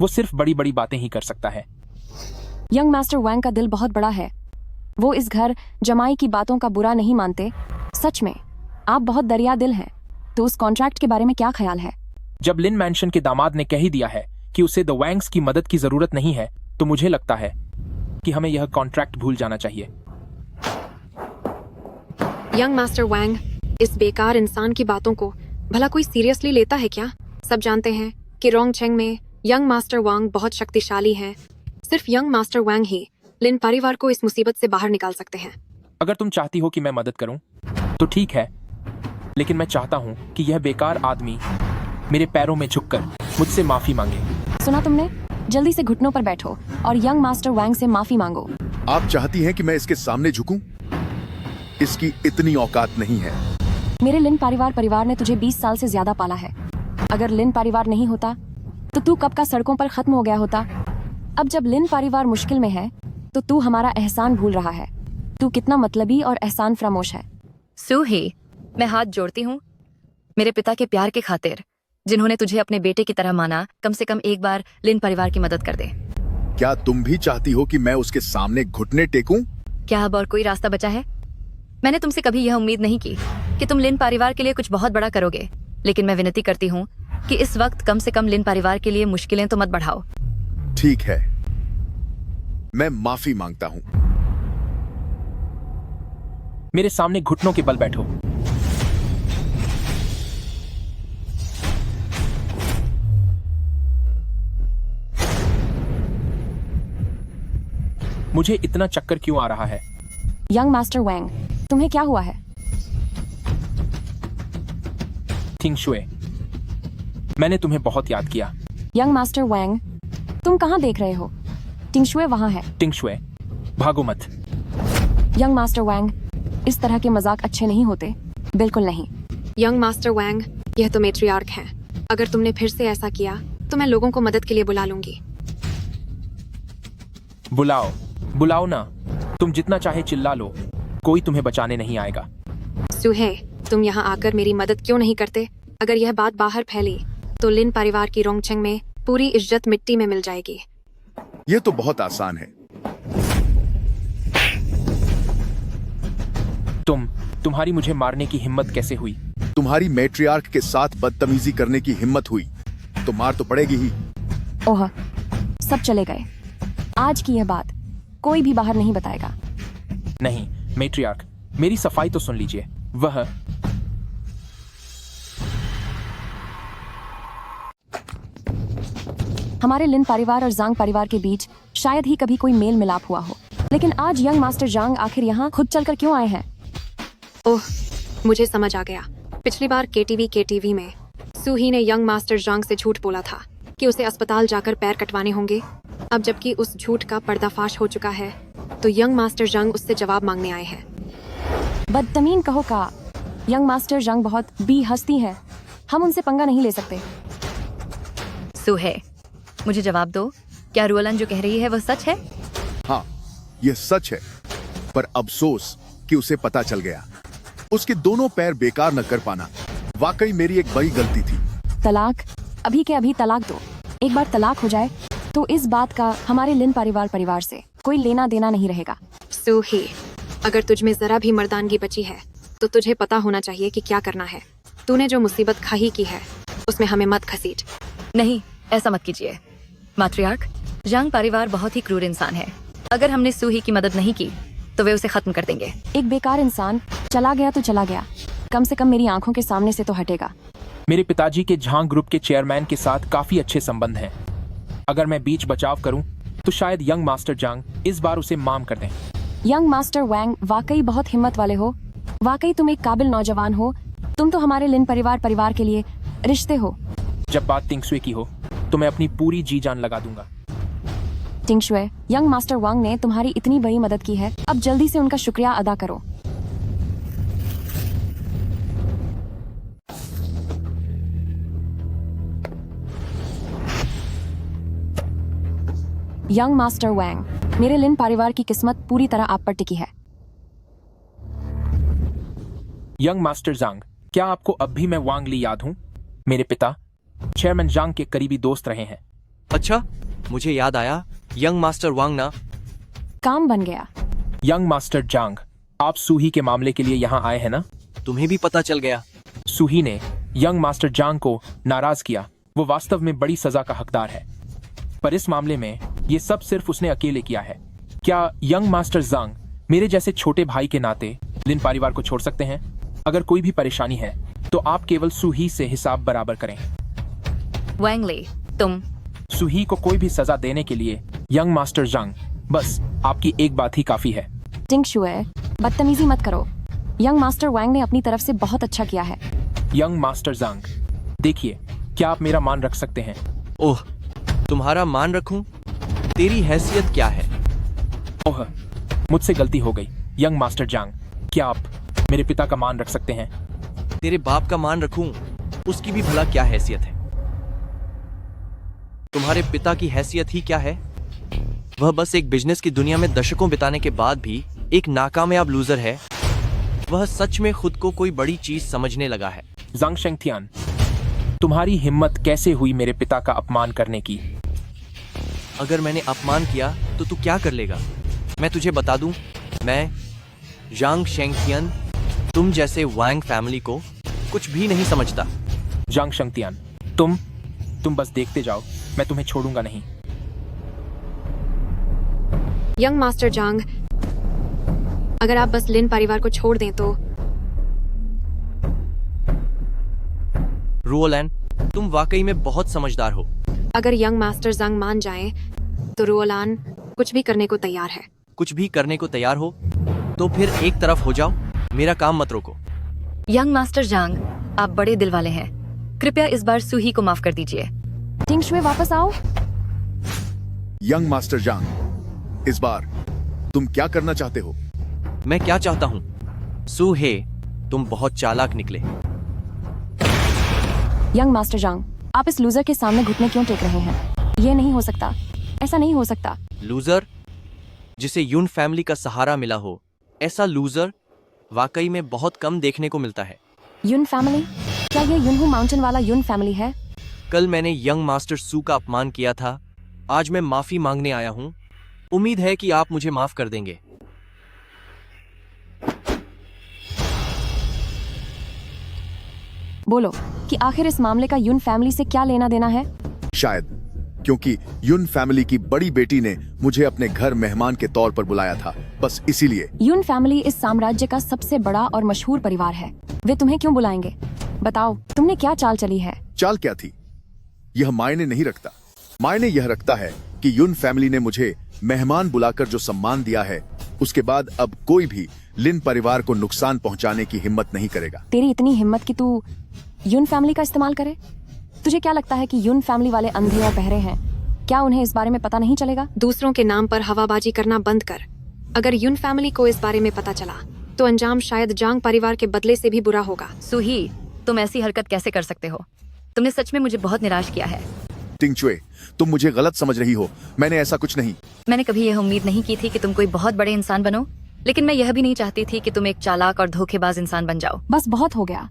वो सिर्फ बड़ी बड़ी बातें ही कर सकता है। यंग मास्टर वांग का दिल बहुत बड़ा है। वो इस घर जमाई की बातों का बुरा नहीं मानते। सच में आप बहुत दरिया दिल हैं। तो उस कॉन्ट्रैक्ट के बारे में क्या ख्याल है? जब लिन मैंशन के दामाद ने कह ही दिया है कि उसे द वैंग्स की मदद की जरूरत नहीं है, तो मुझे लगता है कि हमें यह कॉन्ट्रैक्ट भूल जाना चाहिए। यंग मास्टर वांग, इस बेकार इंसान की बातों को भला कोई सीरियसली लेता है क्या? सब जानते हैं कि रोंगचेंग में यंग मास्टर वांग बहुत शक्तिशाली हैं। सिर्फ यंग मास्टर वांग ही लिन परिवार को इस मुसीबत से बाहर निकाल सकते हैं। अगर तुम चाहती हो कि मैं मदद करूं तो ठीक है, लेकिन मैं चाहता हूं कि यह बेकार आदमी मेरे पैरों में झुककर मुझसे माफी मांगे। सुना तुमने? जल्दी से घुटनों पर बैठो और यंग मास्टर वांग से माफी मांगो। आप चाहती हैं कि मैं इसके सामने झुकूं? इसकी इतनी औकात नहीं है। मेरे लिन परिवार ने तुझे 20 साल से ज्यादा पाला है। अगर लिन परिवार नहीं होता तो तू कब का सड़कों पर खत्म हो गया होता। अब जब लिन परिवार मुश्किल में है तो तू हमारा एहसान भूल रहा है। तू कितना मतलबी और एहसान फरामोश है। सुहे, मैं हाथ जोड़ती हूँ मेरे पिता के प्यार के खातिर, जिन्होंने तुझे अपने बेटे की तरह माना। कम से कम एक बार लिन परिवार की मदद कर दे। क्या तुम भी चाहती हो कि मैं उसके सामने घुटने टेकूं? क्या अब और कोई रास्ता बचा है? मैंने तुमसे कभी यह उम्मीद नहीं की कि तुम लिन परिवार के लिए कुछ बहुत बड़ा करोगे, लेकिन मैं विनती करती हूँ कि इस वक्त कम से कम लिन परिवार के लिए मुश्किलें तो मत बढ़ाओ। ठीक है, मैं माफी मांगता हूँ। मेरे सामने घुटनों के बल बैठो। मुझे इतना चक्कर क्यों आ रहा है? यंग मास्टर वांग, तुम्हें क्या हुआ है? थिंगशुए, मैंने तुम्हें बहुत याद किया। यंग मास्टर वांग, तुम कहाँ देख रहे हो? टिंगशुए वहाँ है। टिंगशुए, भागो मत। यंग मास्टर वांग, इस तरह के मजाक अच्छे नहीं होते। बिल्कुल नहीं। यंग मास्टर वांग, यह तो मैट्रियार्क हैं। अगर तुमने फिर से ऐसा किया तो मैं लोगों को मदद के लिए बुला लूंगी। बुलाओ, बुलाओ ना। तुम जितना चाहे चिल्ला लो, कोई तुम्हें बचाने नहीं आएगा। सुहे, तुम यहाँ आकर मेरी मदद क्यों नहीं करते? अगर यह बात बाहर फैली तो लिन परिवार की रोंगचेंग में पूरी इज्जत मिट्टी में मिल जाएगी। ये तो बहुत आसान है। तुम्हारी मुझे मारने की हिम्मत कैसे हुई? तुम्हारी मैट्रियार्क के साथ बदतमीजी करने की हिम्मत हुई तो मार तो पड़ेगी ही। ओह, सब चले गए। आज की यह बात कोई भी बाहर नहीं बताएगा। नहीं मैट्रियार्क, मेरी सफाई तो सुन लीजिए। वह हमारे लिन परिवार और जांग परिवार के बीच शायद ही कभी कोई मेल मिलाप हुआ हो, लेकिन आज यंग मास्टर जांग आखिर यहाँ खुद चलकर क्यों आए हैं? ओह, मुझे समझ आ गया। पिछली बार केटीवी में सूही ने यंग मास्टर जांग से झूठ बोला था कि उसे अस्पताल जाकर पैर कटवाने होंगे। अब जबकि उस झूठ का पर्दाफाश हो चुका है तो यंग मास्टर जांग उससे जवाब मांगने आए हैं। बदतमीन कहो का। यंग मास्टर जांग बहुत बी हस्ती है। हम उनसे पंगा नहीं ले सकते। सुहे, मुझे जवाब दो, क्या रुअलन जो कह रही है वह सच है? हाँ, यह सच है, पर अफसोस कि उसे पता चल गया। उसके दोनों पैर बेकार न कर पाना वाकई मेरी एक बड़ी गलती थी। तलाक? अभी के अभी तलाक दो। एक बार तलाक हो जाए तो इस बात का हमारे लिन परिवार से कोई लेना देना नहीं रहेगा। सूही, अगर तुझ में जरा भी मर्दानगी बची है तो तुझे पता होना चाहिए कि क्या करना है। तूने जो मुसीबत खाई की है उसमें हमें मत घसीट। नहीं, ऐसा मत कीजिए। मैट्रियार्क, जंग परिवार बहुत ही क्रूर इंसान है। अगर हमने सूही की मदद नहीं की तो वे उसे खत्म कर देंगे। एक बेकार इंसान चला गया तो चला गया, कम से कम मेरी आंखों के सामने से तो हटेगा। मेरे पिताजी के झांग ग्रुप के चेयरमैन के साथ काफी अच्छे संबंध हैं। अगर मैं बीच बचाव करूं तो शायद यंग मास्टर जांग इस बार उसे माम कर दें। यंग मास्टर वैंग वाकई बहुत हिम्मत वाले हो। वाकई तुम एक काबिल नौजवान हो। तुम तो हमारे लिन परिवार के लिए रिश्ते हो। जब बात तिंगसुए की हो तो मैं अपनी पूरी जी जान लगा दूंगा। टिंगशुए, यंग मास्टर वांग ने तुम्हारी इतनी बड़ी मदद की है, अब जल्दी से उनका शुक्रिया अदा करो। यंग मास्टर वैंग, मेरे लिन परिवार की किस्मत पूरी तरह आप पर टिकी है। यंग मास्टर जांग, क्या आपको अब भी मैं वांग ली याद हूँ? मेरे पिता चेयरमैन जांग के करीबी दोस्त रहे हैं। अच्छा, मुझे याद आया, यंग मास्टर वांग ना। काम बन गया। यंग मास्टर जांग, आप सूही के मामले के लिए यहाँ आए हैं ना? तुम्हें भी पता चल गया। सूही ने यंग मास्टर जांग को नाराज किया। वो वास्तव में बड़ी सजा का हकदार है, पर इस मामले में ये सब सिर्फ उसने अकेले किया है। क्या यंग मास्टर जांग मेरे जैसे छोटे भाई के नाते लिन परिवार को छोड़ सकते हैं? अगर कोई भी परेशानी है तो आप केवल सूही से हिसाब बराबर करें। वैंगली, तुम सूही को कोई भी सजा देने के लिए यंग मास्टर जांग, बस आपकी एक बात ही काफी है। टिंगशुए, बदतमीजी मत करो। यंग मास्टर वैंग ने अपनी तरफ से बहुत अच्छा किया है। यंग मास्टर जांग, देखिए, क्या आप मेरा मान रख सकते हैं? ओह, तुम्हारा मान रखूं? तेरी हैसियत क्या है? ओह, मुझसे गलती हो गई। यंग मास्टर जांग, क्या आप मेरे पिता का मान रख सकते हैं? तेरे बाप का मान रखूं? उसकी भी भला क्या हैसियत है? तुम्हारे पिता की हैसियत ही क्या है? वह बस एक बिजनेस की दुनिया में दशकों बिताने के बाद भी एक नाकामयाब लूजर है। वह सच में खुद को कोई बड़ी चीज समझने लगा है। जांग शेंगथियान, तुम्हारी हिम्मत कैसे हुई मेरे पिता का अपमान करने की? अगर मैंने अपमान किया तो तू क्या कर लेगा? मैं तुझे बता दूं, मैं जांग शेंगथियन तुम जैसे वांग फैमिली को कुछ भी नहीं समझता। जांग शेंगथियान, तुम बस देखते जाओ, मैं तुम्हें छोड़ूंगा नहीं। यंग मास्टर जांग, अगर आप बस लिन परिवार को छोड़ दें तो। रुओलैन, तुम वाकई में बहुत समझदार हो। अगर यंग मास्टर जांग मान जाए तो रुओलान कुछ भी करने को तैयार है। कुछ भी करने को तैयार हो तो फिर एक तरफ हो जाओ, मेरा काम मत रोको। यंग मास्टर जांग, आप बड़े दिल वाले हैं। कृपया इस बार सूही को माफ कर दीजिए। टिंगशुए, वापस आओ। यंग मास्टर जांग, इस बार तुम क्या करना चाहते हो? मैं क्या चाहता हूँ? सूहे, तुम बहुत चालाक निकले। यंग मास्टर जांग, आप इस लूजर के सामने घुटने क्यों टेक रहे हैं? ये नहीं हो सकता, ऐसा नहीं हो सकता। लूजर जिसे यून फैमिली का सहारा मिला हो, ऐसा लूजर वाकई में बहुत कम देखने को मिलता है। यून फैमिली? क्या ये यूनहू माउंटेन वाला यून फैमिली है? कल मैंने यंग मास्टर सू का अपमान किया था। आज मैं माफी मांगने आया हूँ। उम्मीद है कि आप मुझे माफ कर देंगे। बोलो कि आखिर इस मामले का यून फैमिली से क्या लेना देना है? शायद क्योंकि युन फैमिली की बड़ी बेटी ने मुझे अपने घर मेहमान के तौर पर बुलाया था, बस इसीलिए। यून फैमिली इस साम्राज्य का सबसे बड़ा और मशहूर परिवार है। वे तुम्हें क्यों बुलाएंगे? बताओ, तुमने क्या चाल चली है? चाल क्या थी, यह मायने नहीं रखता। मायने यह रखता है कि युन फैमिली ने मुझे मेहमान बुलाकर जो सम्मान दिया है, उसके बाद अब कोई भी लिन परिवार को नुकसान पहुंचाने की हिम्मत नहीं करेगा। तेरी इतनी हिम्मत कि तू यून फैमिली का इस्तेमाल करे? तुझे क्या लगता है कि यून फैमिली वाले अंधे और बहरे हैं? क्या उन्हें इस बारे में पता नहीं चलेगा? दूसरों के नाम पर हवाबाजी करना बंद कर। अगर यून फैमिली को इस बारे में पता चला तो अंजाम शायद जांग परिवार के बदले से भी बुरा होगा। सूही, तुम ऐसी हरकत कैसे कर सकते हो? तुमने सच में मुझे बहुत निराश किया है। टिंगचुए, तुम मुझे गलत समझ रही हो। मैंने ऐसा कुछ नहीं। मैंने कभी यह उम्मीद नहीं की थी कि तुम कोई बहुत बड़े इंसान बनो, लेकिन मैं यह भी नहीं चाहती थी कि तुम एक चालाक और धोखेबाज इंसान बन जाओ। बस बहुत हो गया।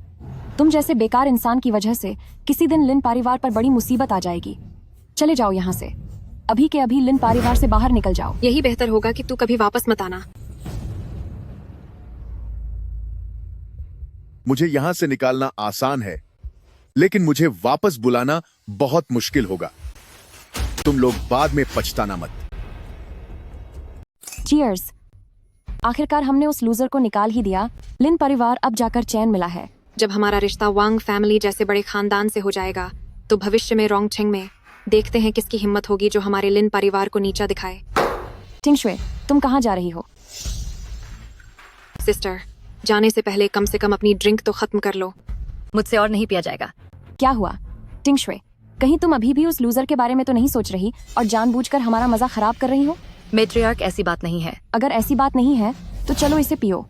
तुम जैसे बेकार इंसान की वजह से किसी दिन लिन परिवार पर बड़ी मुसीबत आ जाएगी। चले जाओ यहाँ से, अभी के अभी लिन परिवार से बाहर निकल जाओ। यही बेहतर होगा कि तू कभी वापस मत आना। मुझे यहाँ से निकालना आसान है, लेकिन मुझे वापस बुलाना बहुत मुश्किल होगा। तुम लोग बाद में पछताना मत। चीयर्स। आखिरकार हमने उस लूजर को निकाल ही दिया। लिन परिवार अब जाकर चैन मिला है। जब हमारा रिश्ता वांग फैमिली जैसे बड़े खानदान से हो जाएगा तो भविष्य में रोंगछिंग में देखते हैं किसकी हिम्मत होगी जो हमारे लिन परिवार को नीचा दिखाए। टिंगशुए, तुम कहाँ जा रही हो? सिस्टर, जाने से पहले कम से कम अपनी ड्रिंक तो खत्म कर लो। मुझसे और नहीं पिया जाएगा। क्या हुआ टिंगशुए? कहीं तुम अभी भी उस लूजर के बारे में तो नहीं सोच रही और जानबूझकर हमारा मजा खराब कर रही हो? मेट्रियार्क, ऐसी बात नहीं है। अगर ऐसी बात नहीं है तो चलो इसे पियो।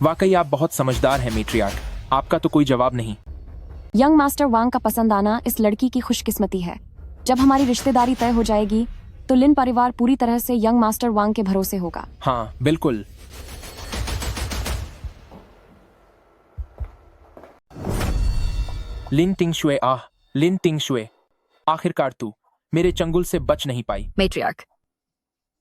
वाकई आप बहुत समझदार हैं मेट्रियार्क, आपका तो कोई जवाब नहीं। यंग मास्टर वांग का पसंद आना इस लड़की की खुशकिस्मती है। जब हमारी रिश्तेदारी तय हो जाएगी तो लिन परिवार पूरी तरह से यंग मास्टर वांग के भरोसे होगा। हाँ बिल्कुल। लिन टिंगशुए, लिन टिंगशुए, आखिरकार तू मेरे चंगुल से बच नहीं पाई। मेट्रियार्क।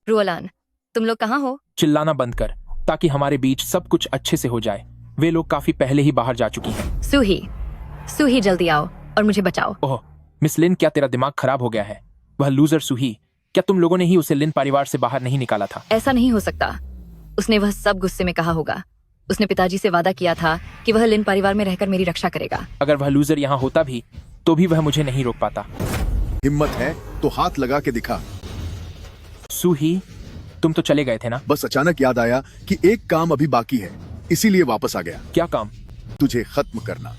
रुओलान, तुम लोग कहाँ हो? चिल्लाना बंद कर ताकि हमारे बीच सब कुछ अच्छे से हो जाए। वे लोग काफी पहले ही बाहर जा चुकी हैं। सूही, जल्दी आओ और मुझे बचाओ। ओह मिस लिन, क्या तेरा दिमाग खराब हो गया है? वह लूजर सूही, क्या तुम लोगों ने ही उसे लिन परिवार से बाहर नहीं निकाला था? ऐसा नहीं हो सकता। उसने वह सब गुस्से में कहा होगा। उसने पिताजी से वादा किया था कि वह लिन परिवार में रहकर मेरी रक्षा करेगा। अगर वह लूजर यहाँ होता भी तो भी वह मुझे नहीं रोक पाता। हिम्मत है तो हाथ लगा के दिखा। सूही, तुम तो चले गए थे ना? बस अचानक याद आया कि एक काम अभी बाकी है, इसीलिए वापस आ गया। क्या काम? तुझे खत्म करना।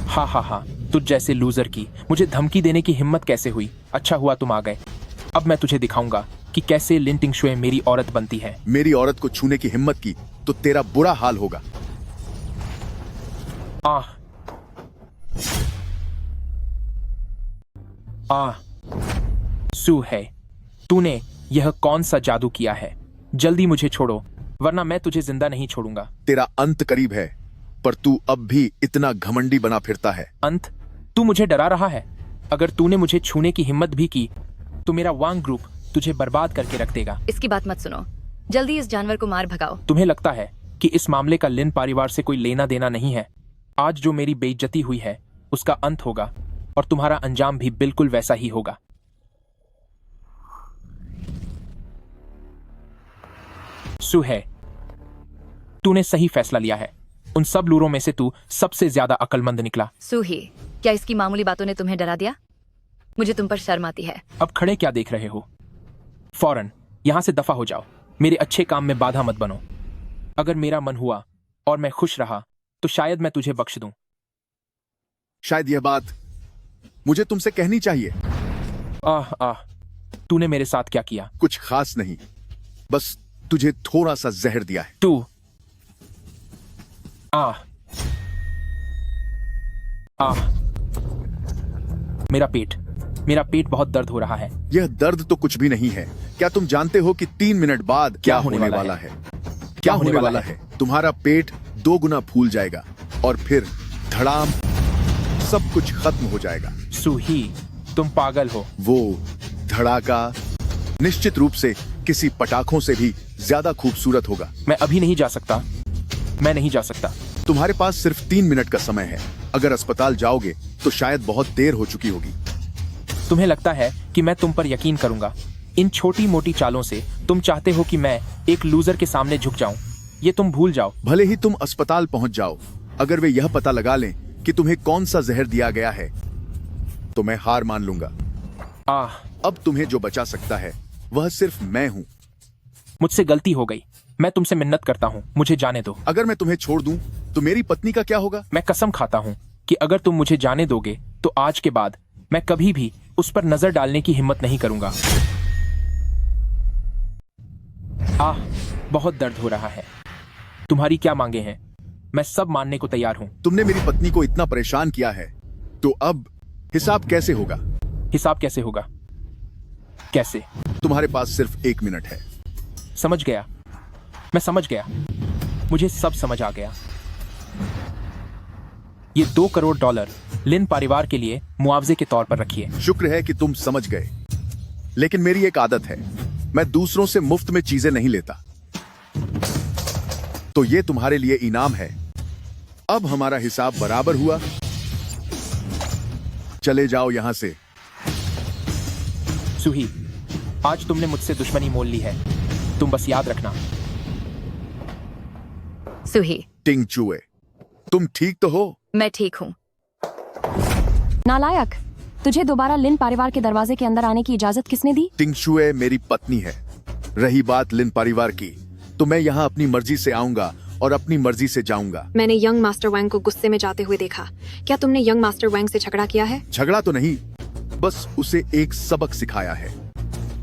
हाँ, तुझ जैसे लूजर की मुझे धमकी देने की हिम्मत कैसे हुई? अच्छा हुआ तुम आ गए। अब मैं तुझे दिखाऊंगा कि कैसे लिन टिंगशुए मेरी औरत बनती है। मेरी औरत को छूने की हिम्मत की तो तेरा बुरा हाल होगा। सू है, तूने यह कौन सा जादू किया है? जल्दी मुझे छोड़ो वरना मैं तुझे जिंदा नहीं छोड़ूंगा। तेरा अंत करीब है, पर तू अब भी इतना घमंडी बना फिरता है। अंत? तू मुझे डरा रहा है? अगर तूने मुझे छूने की हिम्मत भी की तो मेरा वांग ग्रुप तुझे बर्बाद करके रख देगा। इसकी बात मत सुनो, जल्दी इस जानवर को मार भगाओ। तुम्हें लगता है कि इस मामले का लिन परिवार से कोई लेना देना नहीं है? आज जो मेरी बेइज्जती हुई है उसका अंत होगा और तुम्हारा अंजाम भी बिल्कुल वैसा ही होगा। सुहे, तूने सही फैसला लिया है। उन सब लूरों में से तू सबसे ज्यादा अक्लमंद निकला। सूही, क्या इसकी मामूली बातों ने तुम्हें डरा दिया? मुझे तुम पर शर्म आती है। अब खड़े क्या देख रहे हो? फौरन यहां से दफा हो जाओ। मेरे अच्छे काम में बाधा मत बनो। अगर मेरा मन हुआ और मैं खुश रहा तो शायद मैं तुझे बख्श दूं। शायद यह बात मुझे तुमसे कहनी चाहिए। तूने मेरे साथ क्या किया? कुछ खास नहीं, बस तुझे थोड़ा सा जहर दिया है। तू मेरा पेट बहुत दर्द हो रहा है। यह दर्द तो कुछ भी नहीं है। क्या तुम जानते हो कि 3 मिनट बाद क्या होने वाला है? क्या होने वाला है? तुम्हारा पेट 2 गुना फूल जाएगा और फिर धड़ाम सब कुछ खत्म हो जाएगा। सूही, तुम पागल हो। वो धड़ाका निश्चित रूप से किसी पटाखों से भी ज्यादा खूबसूरत होगा। मैं अभी नहीं जा सकता। मैं नहीं जा सकता। तुम्हारे पास सिर्फ 3 मिनट का समय है। अगर अस्पताल जाओगे तो शायद बहुत देर हो चुकी होगी। तुम्हें लगता है कि मैं तुम पर यकीन करूंगा? इन छोटी मोटी चालों से तुम चाहते हो कि मैं एक लूजर के सामने झुक जाऊं? ये तुम भूल जाओ। भले ही तुम अस्पताल पहुंच जाओ, अगर वे यह पता लगा लें कि तुम्हें कौन सा जहर दिया गया है तो मैं हार मान लूंगा। अब तुम्हें जो बचा सकता है वह सिर्फ मैं हूं। मुझसे गलती हो गई। मैं तुमसे मिन्नत करता हूं, मुझे जाने दो। अगर मैं तुम्हें छोड़ दूं तो मेरी पत्नी का क्या होगा? मैं कसम खाता हूं कि अगर तुम मुझे जाने दोगे तो आज के बाद मैं कभी भी उस पर नजर डालने की हिम्मत नहीं करूंगा। बहुत दर्द हो रहा है। तुम्हारी क्या मांगे हैं? मैं सब मानने को तैयार हूं। तुमने मेरी पत्नी को इतना परेशान किया है तो अब हिसाब कैसे होगा? हिसाब कैसे होगा? कैसे? तुम्हारे पास सिर्फ 1 मिनट है। समझ गया, मैं समझ गया। मुझे सब समझ आ गया। ये $2 करोड़ लिन परिवार के लिए मुआवजे के तौर पर रखिए। शुक्र है कि तुम समझ गए, लेकिन मेरी एक आदत है, मैं दूसरों से मुफ्त में चीजें नहीं लेता। तो ये तुम्हारे लिए इनाम है। अब हमारा हिसाब बराबर हुआ। चले जाओ यहां से। सुही, आज तुमने मुझसे दुश्मनी मोल ली है। तुम बस याद रखना। सुही, टिंग चुए, तुम ठीक तो हो? मैं ठीक हूँ। नालायक, तुझे दोबारा लिन परिवार के दरवाजे के अंदर आने की इजाजत किसने दी? टिंग चुए मेरी पत्नी है। रही बात लिन परिवार की, तो मैं यहाँ अपनी मर्जी से आऊंगा और अपनी मर्जी से जाऊंगा। मैंने यंग मास्टर वैंग को गुस्से में जाते हुए देखा। क्या तुमने यंग मास्टर वैंग से झगड़ा किया है? झगड़ा तो नहीं, बस उसे एक सबक सिखाया है।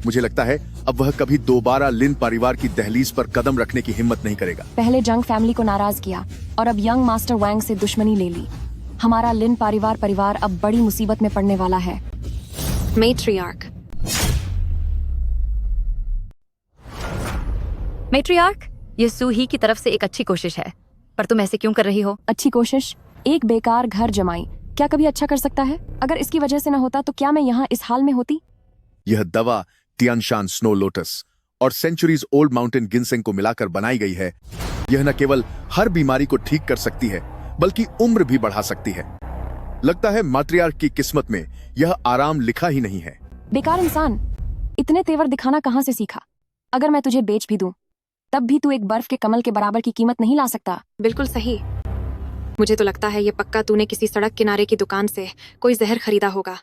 मुझे लगता है अब वह कभी दोबारा लिन परिवार की दहलीज पर कदम रखने की हिम्मत नहीं करेगा। पहले जंग फैमिली को नाराज किया और अब यंग मास्टर वैंग से दुश्मनी ले ली। हमारा लिन परिवार अब बड़ी मुसीबत में पड़ने वाला है। मेट्रियार्क, मेट्रियार्क, ये सूही की तरफ से एक अच्छी कोशिश है, पर तुम ऐसे क्यों कर रही हो? अच्छी कोशिश? एक बेकार घर जमाई क्या कभी अच्छा कर सकता है? अगर इसकी वजह से न होता तो क्या मैं यहाँ इस हाल में होती? यह दवा तियानशान स्नो लोटस और सेंचुरीज ओल्ड माउंटेन गिनसेंग को मिलाकर बनाई गई है। यह न केवल हर बीमारी को ठीक कर सकती है, बल्कि उम्र भी बढ़ा सकती है। लगता है मैट्रियार्क की किस्मत में यह आराम लिखा ही नहीं है। बेकार इंसान, इतने तेवर दिखाना कहाँ से सीखा? अगर मैं तुझे बेच भी दूं, तब भी तू एक बर्फ के कमल के बराबर की कीमत नहीं ला सकता। बिल्कुल सही। मुझे तो लगता है ये पक्का तूने किसी सड़क किनारे की दुकान से कोई जहर खरीदा होगा।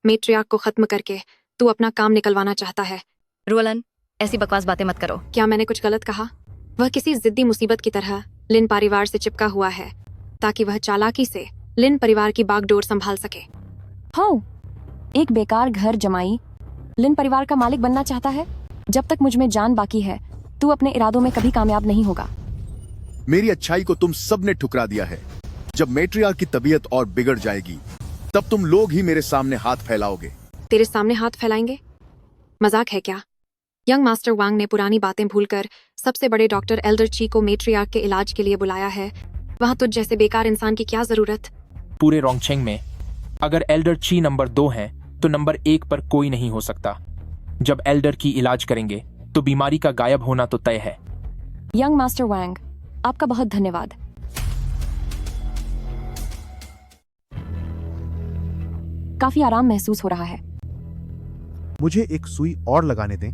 मेट्रियार्क को खत्म करके तू अपना काम निकलवाना चाहता है। रोलन, ऐसी बकवास बातें मत करो। क्या मैंने कुछ गलत कहा? वह किसी जिद्दी मुसीबत की तरह लिन परिवार से चिपका हुआ है, ताकि वह चालाकी से लिन परिवार की बागडोर संभाल सके। हाँ, एक बेकार घर जमाई लिन परिवार का मालिक बनना चाहता है? जब तक मुझ में जान बाकी है, तू अपने इरादों में कभी कामयाब नहीं होगा। मेरी अच्छाई को तुम सब ने ठुकरा दिया है। जब मैट्रियार्क की तबीयत और बिगड़ जाएगी, तब तुम लोग ही मेरे सामने हाथ फैलाओगे। तेरे सामने हाथ फैलाएंगे? मजाक है क्या? यंग मास्टर वांग ने पुरानी बातें भूलकर सबसे बड़े डॉक्टर एल्डर ची को मेट्रियार्क के इलाज के लिए बुलाया है। वहाँ तुझ जैसे बेकार इंसान की क्या जरूरत? पूरे रोंगचेंग में अगर एल्डर ची नंबर 2 है तो नंबर 1 पर कोई नहीं हो सकता। जब एल्डर की इलाज करेंगे तो बीमारी का गायब होना तो तय है। यंग मास्टर वैंग, आपका बहुत धन्यवाद। काफी आराम महसूस हो रहा है। मुझे एक सुई और लगाने दें,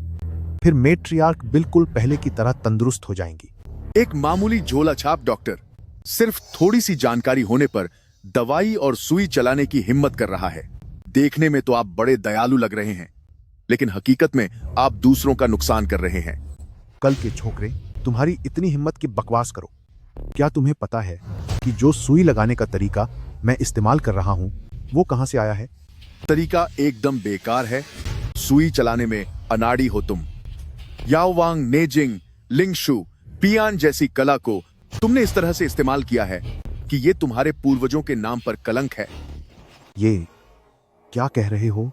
फिर मेट्रियार्क बिल्कुल पहले की तरह तंदुरुस्त हो जाएंगी। एक मामूली झोला छाप डॉक्टर सिर्फ थोड़ी सी जानकारी होने पर दवाई और सुई चलाने की हिम्मत कर रहा है। देखने में तो आप बड़े दयालु लग रहे हैं, लेकिन हकीकत में आप दूसरों का नुकसान कर रहे हैं। कल के छोकरे, तुम्हारी इतनी हिम्मत की बकवास करो। क्या तुम्हें पता है कि जो सुई लगाने का तरीका मैं इस्तेमाल कर रहा हूं, वो कहां से आया है? तरीका एकदम बेकार है। सुई चलाने में अनाड़ी हो तुम। याओवांग, नेजिंग, लिंगशु, पियान जैसी कला को तुमने इस तरह से इस्तेमाल किया है कि ये तुम्हारे पूर्वजों के नाम पर कलंक है। ये क्या कह रहे हो?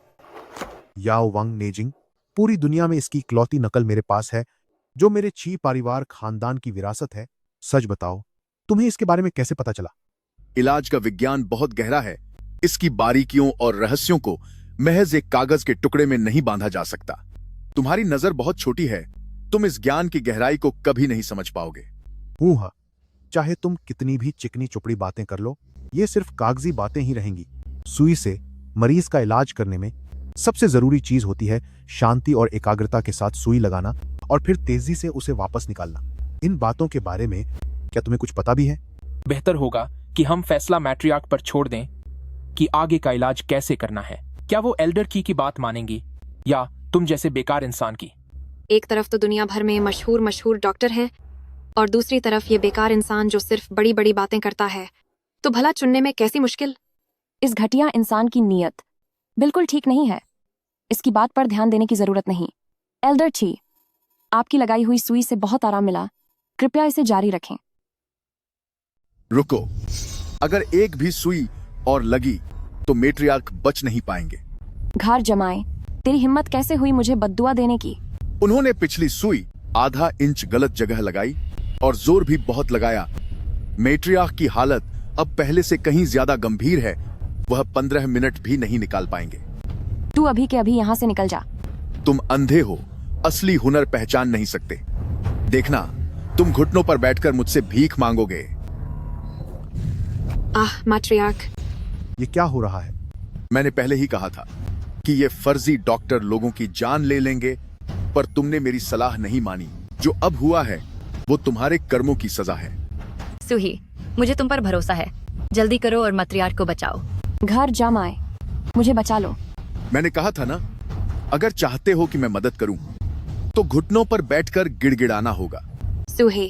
याओ वांग नेजिंग, पूरी दुनिया में इसकी इकलौती नकल मेरे पास है, जो मेरे ची परिवार खानदान की विरासत है। सच बताओ, तुम्हें इसके बारे में कैसे पता चला? इलाज का विज्ञान बहुत गहरा है। इसकी बारीकियों और रहस्यों को महज एक कागज के टुकड़े में नहीं बांधा जा सकता। तुम्हारी नजर बहुत छोटी है। तुम इस ज्ञान की गहराई को कभी नहीं समझ पाओगे। हाँ, चाहे तुम कितनी भी चिकनी चुपड़ी बातें कर लो, ये सिर्फ कागजी बातें ही रहेंगी। सुई से मरीज का इलाज करने में सबसे जरूरी चीज होती है शांति और एकाग्रता के साथ सुई लगाना और फिर तेजी से उसे वापस निकालना। इन बातों के बारे में क्या तुम्हें कुछ पता भी है? बेहतर होगा कि हम फैसला मैट्रियार्क पर छोड़ दें कि आगे का इलाज कैसे करना है। क्या वो एल्डर की बात मानेंगी या तुम जैसे बेकार इंसान की? एक तरफ तो दुनिया भर में मशहूर डॉक्टर हैं और दूसरी तरफ ये बेकार इंसान जो सिर्फ बड़ी बड़ी बातें करता है। तो भला चुनने में कैसी मुश्किल? इस घटिया इंसान की नीयत बिल्कुल ठीक नहीं है। इसकी बात पर ध्यान देने की जरूरत नहीं। एल्डर ची, आपकी लगाई हुई सुई से बहुत आराम मिला। कृपया इसे जारी रखें। रुको, अगर एक भी सुई और लगी तो मैट्रियार्क बच नहीं पाएंगे। घर जमाए, तेरी हिम्मत कैसे हुई मुझे बद्दुआ देने की? उन्होंने पिछली सुई आधा इंच गलत जगह लगाई और जोर भी बहुत लगाया। मैट्रियार्क की हालत अब पहले से कहीं ज्यादा गंभीर है। वह 15 मिनट भी नहीं निकाल पाएंगे। तू अभी के अभी यहाँ से निकल जा। तुम अंधे हो असली हुनर पहचान नहीं सकते। देखना, तुम घुटनों पर बैठकर मुझसे भीख मांगोगे। मैट्रियार्क, ये क्या हो रहा है? मैंने पहले ही कहा था कि ये फर्जी डॉक्टर लोगों की जान ले लेंगे, पर तुमने मेरी सलाह नहीं मानी। जो अब हुआ है वो तुम्हारे कर्मों की सजा है। सूही, मुझे तुम पर भरोसा है। जल्दी करो और मैट्रियार्क को बचाओ। घर जा माए, मुझे बचा लो। मैंने कहा था ना, अगर चाहते हो कि मैं मदद करूं तो घुटनों पर बैठकर गिड़गिड़ाना होगा। सूही,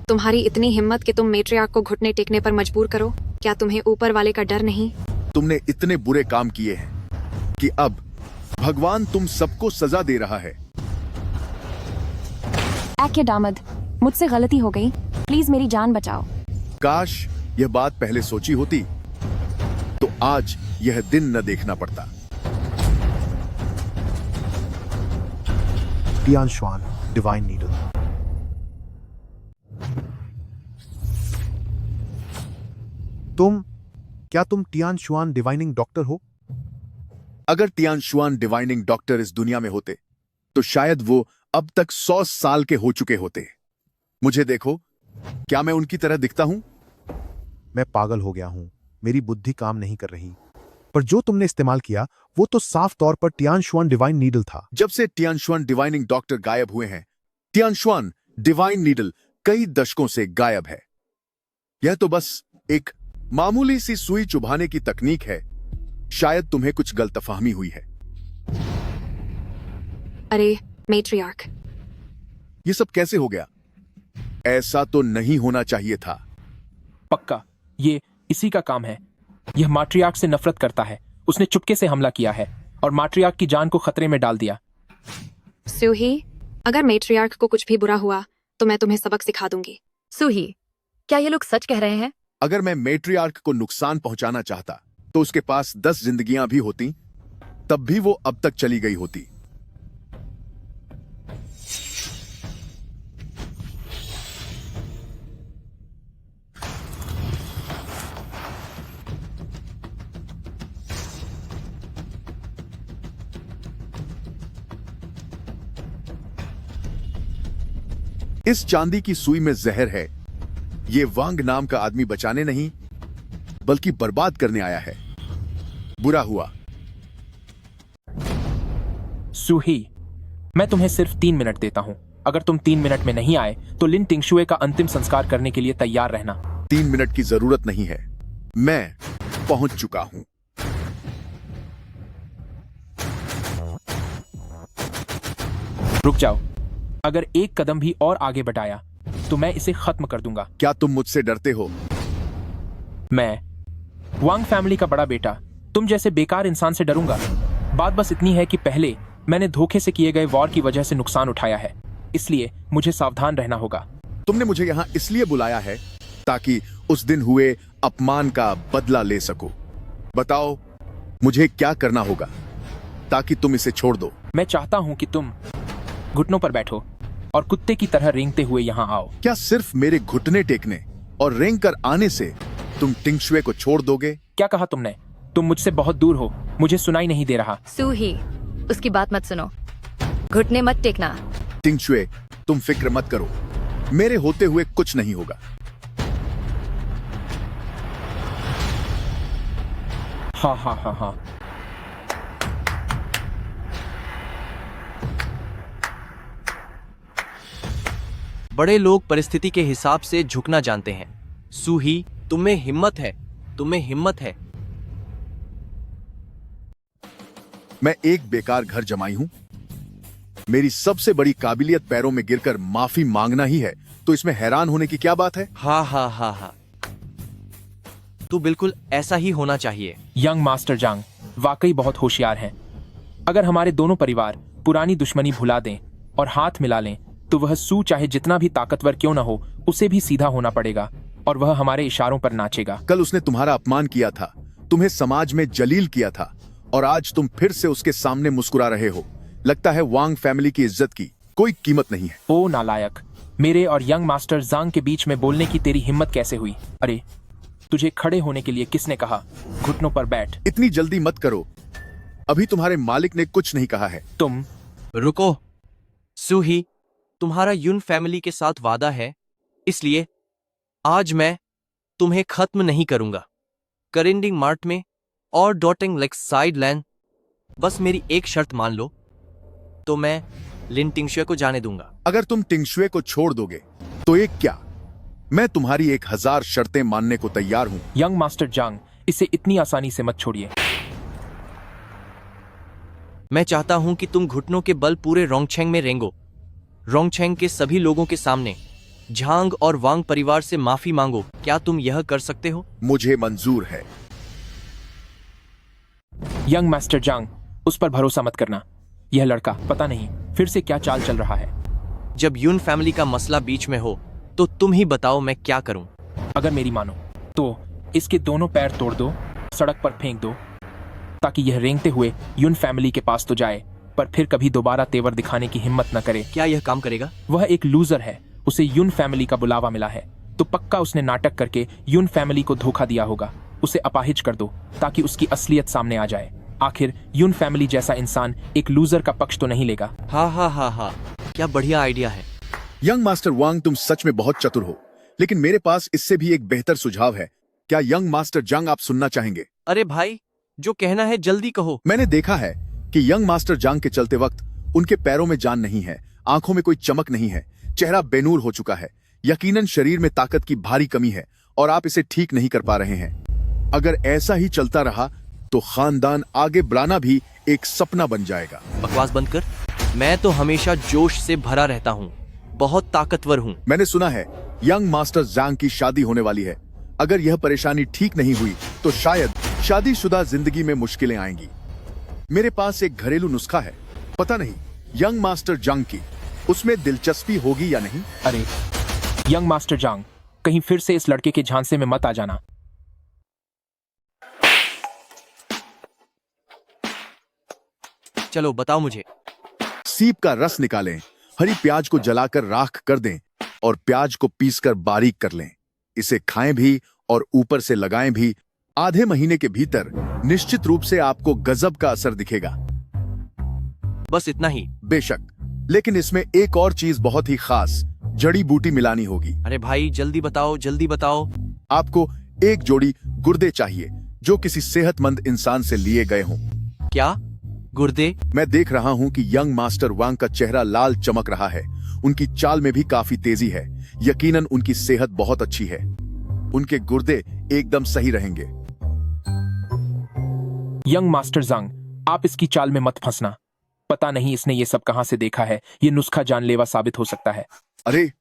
तुम्हारी इतनी हिम्मत कि तुम मैट्रियार्क को घुटने टेकने पर मजबूर करो। क्या तुम्हें ऊपर वाले का डर नहीं? तुमने इतने बुरे काम किए हैं कि अब भगवान तुम सबको सजा दे रहा है। ऐके दामद, मुझसे गलती हो गई, प्लीज मेरी जान बचाओ। काश यह बात पहले सोची होती तो आज यह दिन न देखना पड़ता। Tian Shuan, divine needle. क्या तुम टियान शुआन डिवाइनिंग डॉक्टर हो? अगर टियान शुआन डिवाइनिंग डॉक्टर इस दुनिया में होते तो शायद वो अब तक 100 साल के हो चुके होते। मुझे देखो, क्या मैं उनकी तरह दिखता हूं? मैं पागल हो गया हूं, मेरी बुद्धि काम नहीं कर रही। पर जो तुमने इस्तेमाल किया वो तो साफ तौर पर टियान शुआन डिवाइन नीडल था। जब से टियान शुआन डिवाइनिंग डॉक्टर गायब हुए हैं, टियान शुआन डिवाइन नीडल कई दशकों से गायब है। यह तो बस एक मामूली सी सुई चुभाने की तकनीक है। शायद तुम्हें कुछ गलतफहमी हुई है। अरे मैट्रियार्क, ये सब कैसे हो गया? ऐसा तो नहीं होना चाहिए था। पक्का ये इसी का काम है। यह मैट्रियार्क से नफरत करता है। उसने चुपके से हमला किया है और मैट्रियार्क की जान को खतरे में डाल दिया। सूही, अगर मैट्रियार्क को कुछ भी बुरा हुआ तो मैं तुम्हें सबक सिखा दूंगी। सूही, क्या ये लोग सच कह रहे हैं? अगर मैं मैट्रियार्क को नुकसान पहुंचाना चाहता तो उसके पास 10 जिंदगियां भी होती, तब भी वो अब तक चली गई होती। इस चांदी की सुई में जहर है। ये वांग नाम का आदमी बचाने नहीं बल्कि बर्बाद करने आया है। बुरा हुआ। सूही, मैं तुम्हें सिर्फ 3 मिनट देता हूं। अगर तुम 3 मिनट में नहीं आए तो लिन टिंगशुए का अंतिम संस्कार करने के लिए तैयार रहना। 3 मिनट की जरूरत नहीं है, मैं पहुंच चुका हूं। रुक जाओ। अगर एक कदम भी और आगे बढ़ाया तो मैं इसे खत्म कर दूंगा। क्या तुम मुझसे डरते हो? मैं वांग फैमिली का बड़ा बेटा तुम जैसे बेकार इंसान से डरूंगा? बात बस इतनी है कि पहले मैंने धोखे से किए गए वॉर की वजह से नुकसान उठाया है, इसलिए मुझे सावधान रहना होगा। तुमने मुझे यहां इसलिए बुलाया है ताकि उस दिन हुए अपमान का बदला ले सको। बताओ, मुझे क्या करना होगा ताकि तुम इसे छोड़ दो? मैं चाहता हूं कि तुम घुटनों पर बैठो और कुत्ते की तरह रेंगते हुए यहाँ आओ। क्या सिर्फ मेरे घुटने टेकने और रेंग कर आने से तुम टिंगशुए को छोड़ दोगे? क्या कहा तुमने? तुम मुझसे बहुत दूर हो, मुझे सुनाई नहीं दे रहा। सूही, उसकी बात मत सुनो। घुटने मत टेकना। टिंगशुए, तुम फिक्र मत करो, मेरे होते हुए कुछ नहीं होगा। हाँ हाँ हाँ हाँ। बड़े लोग परिस्थिति के हिसाब से झुकना जानते हैं। सूही, तुम्हें हिम्मत है, तुम्हें हिम्मत है। मैं एक बेकार घर जमाई हूं। मेरी सबसे बड़ी काबिलियत पैरों में गिरकर माफी मांगना ही है, तो इसमें हैरान होने की क्या बात है? हाँ हाँ हाँ हाँ, तो बिल्कुल ऐसा ही होना चाहिए। यंग मास्टर जांग वाकई बहुत होशियार हैं। अगर हमारे दोनों परिवार पुरानी दुश्मनी भुला दें और हाथ मिला लें तो वह सू चाहे जितना भी ताकतवर क्यों न हो, उसे भी सीधा होना पड़ेगा और वह हमारे इशारों पर नाचेगा। कल उसने तुम्हारा अपमान किया था, तुम्हें समाज में जलील किया था, और आज तुम फिर से उसके सामने मुस्कुरा रहे हो। लगता है वांग फैमिली की इज्जत की कोई कीमत नहीं है। ओ नालायक, मेरे और यंग मास्टर जांग के बीच में बोलने की तेरी हिम्मत कैसे हुई? अरे, तुझे खड़े होने के लिए किसने कहा? घुटनों पर बैठ। इतनी जल्दी मत करो, अभी तुम्हारे मालिक ने कुछ नहीं कहा है। तुम रुको, सूही, तुम्हारा यून फैमिली के साथ वादा है, इसलिए आज मैं तुम्हें खत्म नहीं करूंगा। करिंडिंग मार्ट में और डॉटिंग लेक साइड लैंड, बस मेरी एक शर्त मान लो तो मैं लिन टिंगशुए को जाने दूंगा। अगर तुम टिंगशुए को छोड़ दोगे तो एक क्या, मैं तुम्हारी 1000 शर्तें मानने को तैयार हूं। यंग मास्टर जांग, इसे इतनी आसानी से मत छोड़िए। मैं चाहता हूं कि तुम घुटनों के बल पूरे रोंगछेंग में रेंगो। रोंगछेंग के सभी लोगों के सामने झांग और वांग परिवार से माफी मांगो। क्या तुम यह कर सकते हो? मुझे मंजूर है। यंग मास्टर जांग, उस पर भरोसा मत करना। यह लड़का पता नहीं फिर से क्या चाल चल रहा है। जब यून फैमिली का मसला बीच में हो तो तुम ही बताओ मैं क्या करूं। अगर मेरी मानो तो इसके दोनों पैर तोड़ दो, सड़क पर फेंक दो, ताकि यह रेंगते हुए यून फैमिली के पास तो जाए, पर फिर कभी दोबारा तेवर दिखाने की हिम्मत न करे। क्या यह काम करेगा? वह एक लूजर है, उसे यून फैमिली का बुलावा मिला है, तो पक्का उसने नाटक करके यून फैमिली को धोखा दिया होगा। उसे अपाहिज कर दो ताकि उसकी असलियत सामने आ जाए। आखिर यून फैमिली जैसा इंसान एक लूजर का पक्ष तो नहीं लेगा। हाँ, क्या बढ़िया आइडिया है। यंग मास्टर वांग, तुम सच में बहुत चतुर हो, लेकिन मेरे पास इससे भी एक बेहतर सुझाव है। क्या यंग मास्टर जांग आप सुनना चाहेंगे? अरे भाई, जो कहना है जल्दी कहो। मैंने देखा है कि यंग मास्टर जांग के चलते वक्त उनके पैरों में जान नहीं है, आंखों में कोई चमक नहीं है, चेहरा बेनूर हो चुका है। यकीनन शरीर में ताकत की भारी कमी है और आप इसे ठीक नहीं कर पा रहे हैं। अगर ऐसा ही चलता रहा तो खानदान आगे बढ़ाना भी एक सपना बन जाएगा। बकवास बंद कर। मैं तो हमेशा जोश से भरा रहता हूँ, बहुत ताकतवर हूँ। मैंने सुना है यंग मास्टर जांग की शादी होने वाली है। अगर यह परेशानी ठीक नहीं हुई तो शायद शादीशुदा जिंदगी में मुश्किलें आएंगी। मेरे पास एक घरेलू नुस्खा है, पता नहीं यंग मास्टर जांग की उसमें दिलचस्पी होगी या नहीं। अरे यंग मास्टर जांग, कहीं फिर से इस लड़के के झांसे में मत आ जाना। चलो बताओ मुझे। सीप का रस निकालें, हरी प्याज को जलाकर राख कर दें और प्याज को पीसकर बारीक कर लें। इसे खाएं भी और ऊपर से लगाएं भी। आधे महीने के भीतर निश्चित रूप से आपको गजब का असर दिखेगा। बस इतना ही? बेशक, लेकिन इसमें एक और चीज बहुत ही खास जड़ी बूटी मिलानी होगी। अरे भाई जल्दी बताओ, जल्दी बताओ। आपको एक जोड़ी गुर्दे चाहिए जो किसी सेहतमंद इंसान से लिए गए हों। क्या गुर्दे? मैं देख रहा हूं कि यंग मास्टर वांग का चेहरा लाल चमक रहा है। उनकी चाल में भी काफी तेजी है। यकीनन उनकी सेहत बहुत अच्छी है। उनके गुर्दे एकदम सही रहेंगे। यंग मास्टर जांग, आप इसकी चाल में मत फंसना। पता नहीं इसने ये सब कहां से देखा है। ये नुस्खा जानलेवा साबित हो सकता है। अरे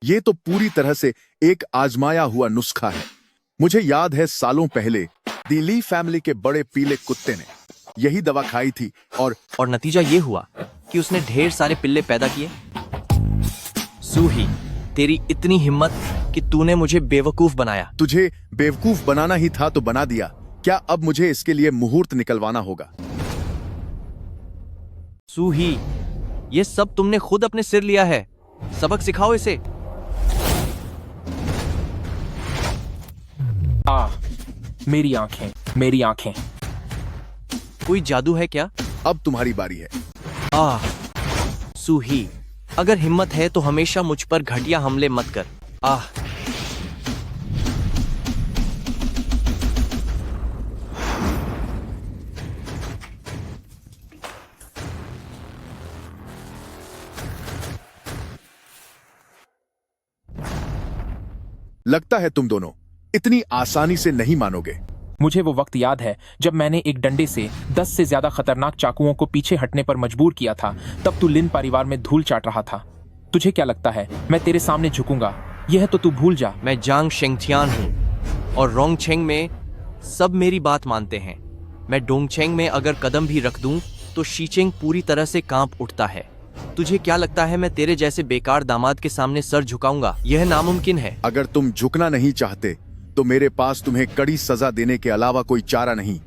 ये तो पूरी तरह से एक आजमाया हुआ नुस्खा है। मुझे याद है सालों पहले दिली फैमिली के बड़े पीले कुत्ते ने यही दवा खाई थी और नतीजा ये हुआ कि उसने ढेर सारे पिल्ले पैदा किए। सूही, तेरी इतनी हिम्मत कि तूने मुझे बेवकूफ बनाया। तुझे बेवकूफ बनाना ही था तो बना दिया। क्या अब मुझे इसके लिए मुहूर्त निकलवाना होगा? सूही, ये सब तुमने खुद अपने सिर लिया है। सबक सिखाओ इसे। मेरी आंखें, मेरी आंखें। कोई जादू है क्या? अब तुम्हारी बारी है। सूही, अगर हिम्मत है तो हमेशा मुझ पर घटिया हमले मत कर। लगता है तुम दोनों इतनी आसानी से नहीं मानोगे। मुझे वो वक्त याद है जब मैंने एक डंडे से 10 से ज्यादा खतरनाक चाकुओं को पीछे हटने पर मजबूर किया था। तब तू लिन परिवार में धूल चाट रहा था। तुझे क्या लगता है मैं तेरे सामने झुकूंगा? यह तो तू भूल जा। मैं जांग शेंगथियान हूँ और रोंगछेंग में सब मेरी बात मानते हैं। मैं डोंगछेंग में अगर कदम भी रख दूं तो शीचेंग पूरी तरह से कांप उठता है। तुझे क्या लगता है मैं तेरे जैसे बेकार दामाद के सामने सर झुकाऊंगा? यह नामुमकिन है। अगर तुम झुकना नहीं चाहते तो मेरे पास तुम्हें कड़ी सजा देने के अलावा कोई चारा नहीं।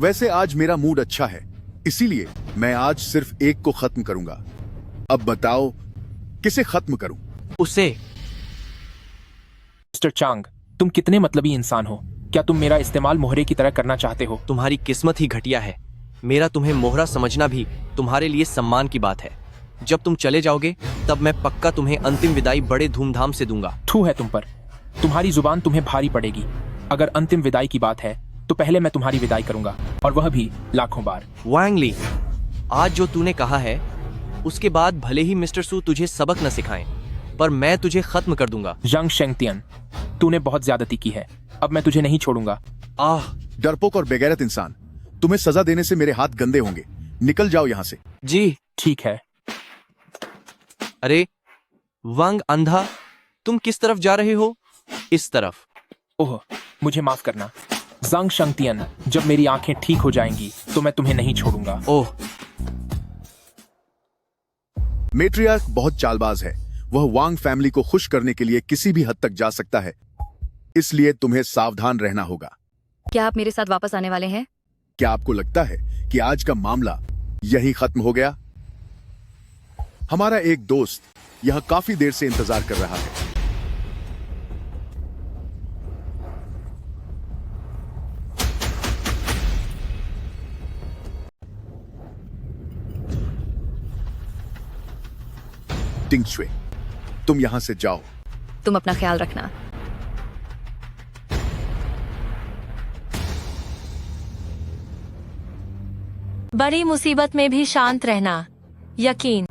वैसे आज मेरा मूड अच्छा है, इसीलिए मैं आज सिर्फ एक को खत्म करूंगा। अब बताओ किसे खत्म करूं? उसे। मिस्टर चांग, तुम कितने मतलबी इंसान हो। क्या तुम मेरा इस्तेमाल मोहरे की तरह करना चाहते हो? तुम्हारी किस्मत ही घटिया है। मेरा तुम्हें मोहरा समझना भी तुम्हारे लिए सम्मान की बात है। जब तुम चले जाओगे तब मैं पक्का तुम्हें अंतिम विदाई बड़े धूमधाम से दूंगा। थू है तुम पर। तुम्हारी जुबान तुम्हें भारी पड़ेगी। अगर अंतिम विदाई की बात है तो पहले मैं तुम्हारी विदाई करूंगा, और वह भी लाखों बार। वांग ली, आज जो तूने कहा है उसके बाद भले ही मिस्टर सू तुझे सबक न सिखाएं, पर मैं तुझे खत्म कर दूंगा। जंग शेंगतियन, तूने बहुत ज्यादती की है। अब मैं तुझे नहीं छोड़ूंगा। आह, डरपोक और बेगैरत इंसान, तुम्हें सजा देने से मेरे हाथ गंदे होंगे। निकल जाओ यहाँ से। जी ठीक है। अरे वांग अंधा, तुम किस तरफ जा रहे हो? इस तरफ। ओह, मुझे माफ करना जंग शेंगतियन। जब मेरी आंखें ठीक हो जाएंगी तो मैं तुम्हें नहीं छोड़ूंगा। ओह, मेट्रियार्क बहुत चालबाज है। वह वांग फैमिली को खुश करने के लिए किसी भी हद तक जा सकता है, इसलिए तुम्हें सावधान रहना होगा। क्या आप मेरे साथ वापस आने वाले हैं? क्या आपको लगता है कि आज का मामला यही खत्म हो गया? हमारा एक दोस्त यह काफी देर से इंतजार कर रहा है। टिंग शुए, तुम यहां से जाओ। तुम अपना ख्याल रखना। बड़ी मुसीबत में भी शांत रहना। यकीन।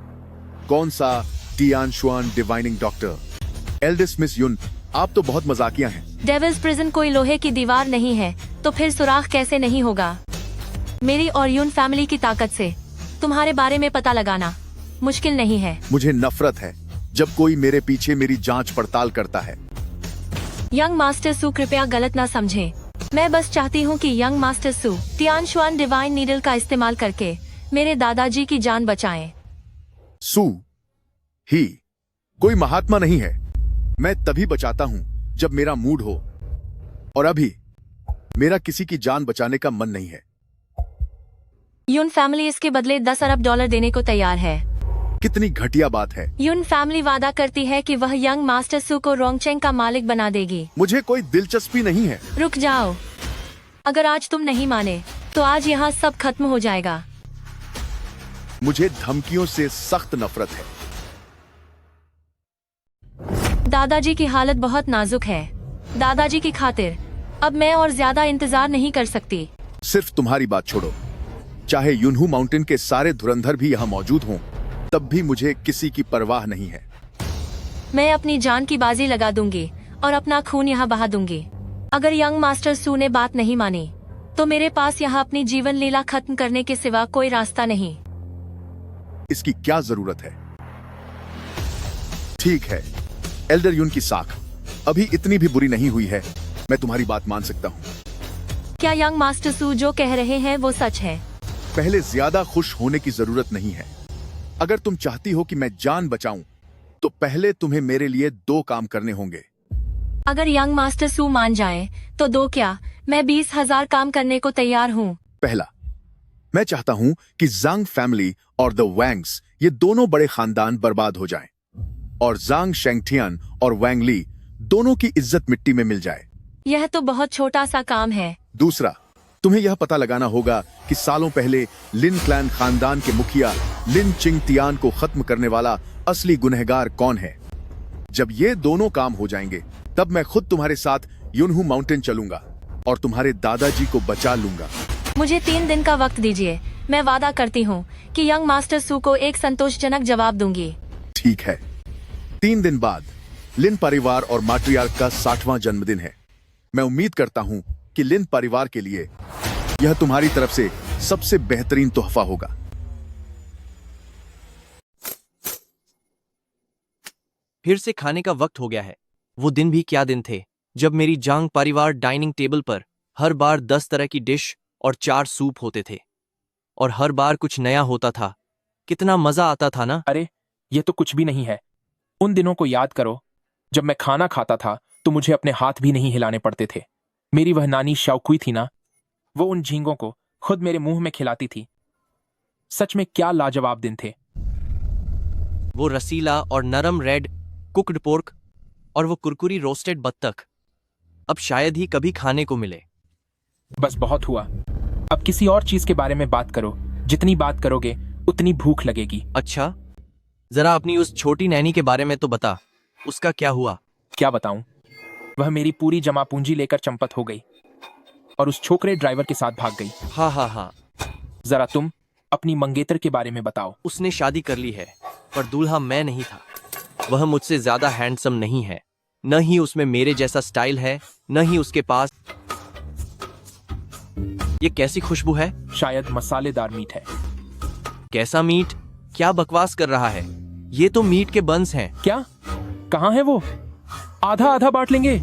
कौन सा Tian Shuan divining doctor? Eldest miss Yun, आप तो बहुत मजाकिया हैं। डेविल्स प्रिजन कोई लोहे की दीवार नहीं है, तो फिर सुराख कैसे नहीं होगा? मेरी और यून फैमिली की ताकत से तुम्हारे बारे में पता लगाना मुश्किल नहीं है। मुझे नफरत है जब कोई मेरे पीछे मेरी जांच पड़ताल करता है। यंग मास्टर सू, कृपया गलत ना समझे। मैं बस चाहती हूँ कि यंग मास्टर सू टियान शुआन डिवाइन नीडल का इस्तेमाल करके मेरे दादाजी की जान बचाएं। सू ही कोई महात्मा नहीं है। मैं तभी बचाता हूं जब मेरा मूड हो, और अभी मेरा किसी की जान बचाने का मन नहीं है। यून फैमिली इसके बदले 10 अरब डॉलर देने को तैयार है। कितनी घटिया बात है। यून फैमिली वादा करती है कि वह यंग मास्टर सू को रोंगचेंग का मालिक बना देगी। मुझे कोई दिलचस्पी नहीं है। रुक जाओ। अगर आज तुम नहीं माने तो आज यहाँ सब खत्म हो जाएगा। मुझे धमकियों से सख्त नफरत है। दादाजी की हालत बहुत नाजुक है। दादाजी की खातिर अब मैं और ज्यादा इंतजार नहीं कर सकती। सिर्फ तुम्हारी बात छोड़ो, चाहे यूनहू माउंटेन के सारे धुरंधर भी यहाँ मौजूद हों, तब भी मुझे किसी की परवाह नहीं है। मैं अपनी जान की बाजी लगा दूंगी और अपना खून यहाँ बहा दूंगी। अगर यंग मास्टर सू ने बात नहीं मानी तो मेरे पास यहाँ अपनी जीवन लीला खत्म करने के सिवा कोई रास्ता नहीं। इसकी क्या जरूरत है? ठीक है, एल्डर यून की साख अभी इतनी भी बुरी नहीं हुई है। मैं तुम्हारी बात मान सकता हूँ। क्या यंग मास्टर सू जो कह रहे हैं वो सच है? पहले ज्यादा खुश होने की जरूरत नहीं है। अगर तुम चाहती हो कि मैं जान बचाऊं, तो पहले तुम्हें मेरे लिए 2 काम करने होंगे। अगर यंग मास्टर सू मान जाए तो 2 क्या, मैं 20,000 काम करने को तैयार हूँ। पहला, मैं चाहता हूं कि जांग फैमिली और द वैंग्स, ये दोनों बड़े खानदान बर्बाद हो जाएं, और जांग शेंगटियन और वैंग ली दोनों की इज्जत मिट्टी में मिल जाए। यह तो बहुत छोटा सा काम है। दूसरा, तुम्हें यह पता लगाना होगा कि सालों पहले लिन क्लैन खानदान के मुखिया लिन चिंगतियान को खत्म करने वाला असली गुनहगार कौन है। जब ये दोनों काम हो जाएंगे, तब मैं खुद तुम्हारे साथ यूनहू माउंटेन चलूंगा और तुम्हारे दादाजी को बचा लूंगा। मुझे 3 दिन का वक्त दीजिए। मैं वादा करती हूँ कि यंग मास्टर सू को एक संतोषजनक जवाब दूंगी। ठीक है। 3 दिन बाद लिन परिवार और मैट्रियार्क का 60वां जन्मदिन है। मैं उम्मीद करता हूं कि लिन परिवार के लिए यह तुम्हारी तरफ से सबसे बेहतरीन तोहफा होगा। फिर से खाने का वक्त हो गया है। वो दिन भी क्या दिन थे जब मेरी जांग परिवार डाइनिंग टेबल पर हर बार 10 तरह की डिश और 4 सूप होते थे, और हर बार कुछ नया होता था। कितना मजा आता था ना। अरे ये तो कुछ भी नहीं है। उन दिनों को याद करो जब मैं खाना खाता था तो मुझे अपने हाथ भी नहीं हिलाने पड़ते थे। मेरी वह नानी शाओकुई थी ना, वो उन झींगों को खुद मेरे मुंह में खिलाती थी। सच में क्या लाजवाब दिन थे। वो रसीला और नरम रेड कुक्ड पोर्क और वो कुरकुरी रोस्टेड बत्तख अब शायद ही कभी खाने को मिले। बस बहुत हुआ। अब किसी और चीज के बारे में बात करो। जितनी बात करोगे उतनी भूख लगेगी। अच्छा, जरा अपनी उस छोटी नैनी के बारे में तो बता, उसका क्या हुआ? क्या बताऊं, वह मेरी पूरी जमा पूंजी लेकर चंपत हो गई और उस छोकरे ड्राइवर के साथ भाग गई। हाँ। जरा तुम अपनी मंगेतर के बारे में बताओ। उसने शादी कर ली है, पर दूल्हा मैं नहीं था। वह मुझसे ज्यादा हैंडसम नहीं है, न ही उसमें मेरे जैसा स्टाइल है, न ही उसके पास। ये कैसी खुशबू है? शायद मसालेदार मीट है। कैसा मीट? क्या बकवास कर रहा है? ये तो मीट के बंस हैं। क्या? कहाँ है वो? आधा आधा बांट लेंगे।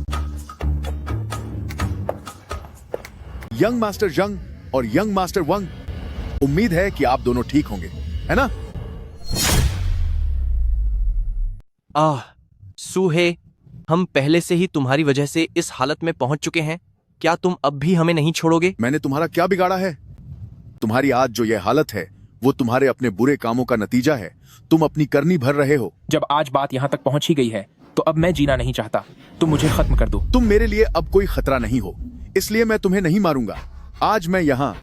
यंग मास्टर जंग और यंग मास्टर वंग, उम्मीद है कि आप दोनों ठीक होंगे, है ना? सूहे, हम पहले से ही तुम्हारी वजह से इस हालत में पहुंच चुके हैं। क्या तुम अब भी हमें नहीं छोड़ोगे? मैंने तुम्हारा क्या बिगाड़ा है? तुम्हारी आज जो यह हालत है वो तुम्हारे अपने बुरे कामों का नतीजा है। तुम अपनी करनी भर रहे हो। जब आज बात यहाँ तक पहुंच ही गई है तो अब मैं जीना नहीं चाहता। तुम मुझे खत्म कर दो। तुम मेरे लिए अब कोई खतरा नहीं हो, इसलिए मैं तुम्हें नहीं मारूंगा। आज मैं यहाँ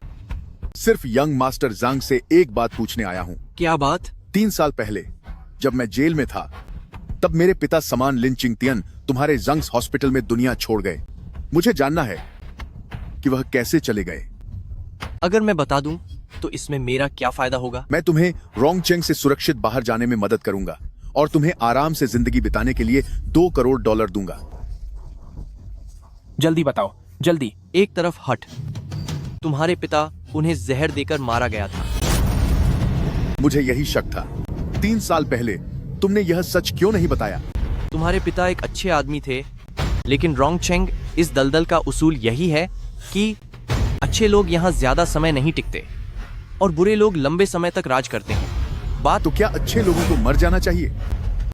सिर्फ यंग मास्टर जांग से एक बात पूछने आया हूँ। क्या बात? 3 साल पहले जब मैं जेल में था, तब मेरे पिता समान लिन चिंगतियन तुम्हारे जंग्स हॉस्पिटल में दुनिया छोड़ गए। मुझे जानना है कि वह कैसे चले गए। अगर मैं बता दूं तो इसमें मेरा क्या फायदा होगा? मैं तुम्हें रोंगचेंग से सुरक्षित बाहर जाने में मदद करूंगा और तुम्हें आराम से जिंदगी बिताने के लिए $2 करोड़ दूंगा। जल्दी बताओ, जल्दी। एक तरफ हट। तुम्हारे पिता उन्हें जहर देकर मारा गया था। मुझे यही शक था। 3 साल पहले तुमने यह सच क्यों नहीं बताया? तुम्हारे पिता एक अच्छे आदमी थे, लेकिन रोंगचेंग इस दलदल का उसूल यही है कि अच्छे लोग यहाँ ज्यादा समय नहीं टिकते और बुरे लोग लंबे समय तक राज करते हैं। बात तो क्या अच्छे लोगों को मर जाना चाहिए?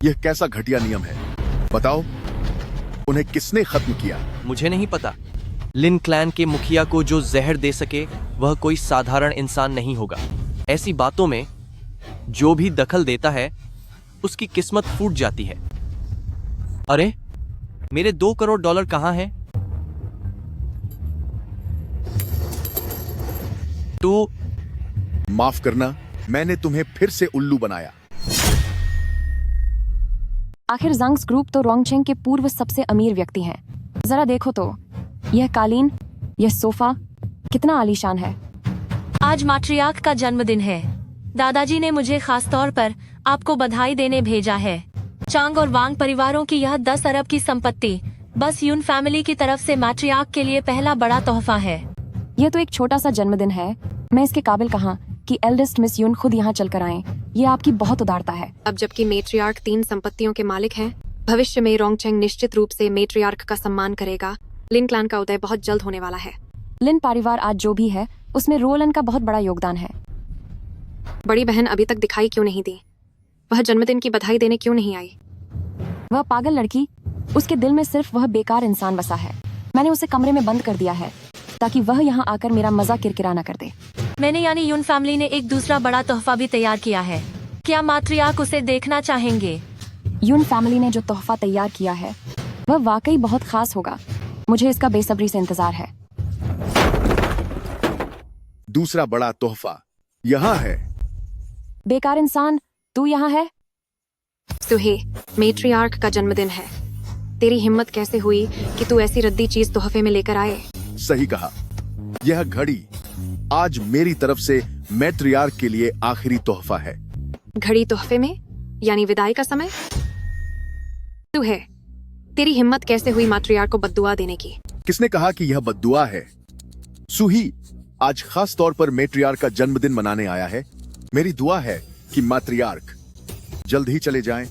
यह कैसा घटिया नियम है? बताओ, उन्हें किसने खत्म किया? मुझे नहीं पता। लिन क्लैन के मुखिया को जो जहर दे सके वह कोई साधारण इंसान नहीं होगा। ऐसी बातों में जो भी दखल देता है उसकी किस्मत फूट जाती है। अरे, मेरे $2 करोड़ कहाँ हैं? तो माफ करना, मैंने तुम्हें फिर से उल्लू बनाया। आखिर जंग्स ग्रुप तो रोंगचेंग के पूर्व सबसे अमीर व्यक्ति हैं। जरा देखो तो, यह कालीन, यह सोफा कितना आलीशान है। आज मैट्रियार्क का जन्मदिन है। दादाजी ने मुझे खास तौर पर आपको बधाई देने भेजा है। चांग और वांग परिवारों की यह 10 अरब की संपत्ति बस यून फैमिली की तरफ से मैट्रियार्क के लिए पहला बड़ा तोहफा है। यह तो एक छोटा सा जन्मदिन है। मैं इसके काबिल कहाँ कि एल्डेस्ट मिस यून खुद यहाँ चल कर आए। ये आपकी बहुत उदारता है। अब जबकि मेट्रियार्क 3 संपत्तियों के मालिक हैं, भविष्य में रोंगचेंग निश्चित रूप से मेट्रियार्क का सम्मान करेगा। लिन क्लैन का उदय बहुत जल्द होने वाला है। लिन परिवार आज जो भी है उसमें रोलन का बहुत बड़ा योगदान है। बड़ी बहन अभी तक दिखाई क्यों नहीं दी? वह जन्मदिन की बधाई देने क्यों नहीं आई? वह पागल लड़की, उसके दिल में सिर्फ वह बेकार इंसान बसा है। मैंने उसे कमरे में बंद कर दिया है ताकि वह यहाँ आकर मेरा मजा किरकिरा न कर दे। मैंने यानी यून फैमिली ने एक दूसरा बड़ा तोहफा भी तैयार किया है। क्या मैट्रियार्क उसे देखना चाहेंगे? यून फैमिली ने जो तोहफा तैयार किया है वह वाकई बहुत खास होगा। मुझे इसका बेसब्री से इंतजार है। दूसरा बड़ा तोहफा यहाँ है। बेकार इंसान, तू यहाँ है? सुहे, मेट्रियार्क का जन्मदिन है। तेरी हिम्मत कैसे हुई कि तू ऐसी रद्दी चीज तोहफे में लेकर आए? सही कहा। यह घड़ी आज मेरी तरफ से मैट्रियार्क के लिए आखिरी तोहफा है। घड़ी तोहफे में, यानी विदाई का समय? तू है, तेरी हिम्मत कैसे हुई मैट्रियार्क को बद्दुआ देने की? किसने कहा कि यह बद्दुआ है? सुही आज खास तौर पर मैट्रियार्क का जन्मदिन मनाने आया है। मेरी दुआ है कि मैट्रियार्क जल्द ही चले जाएं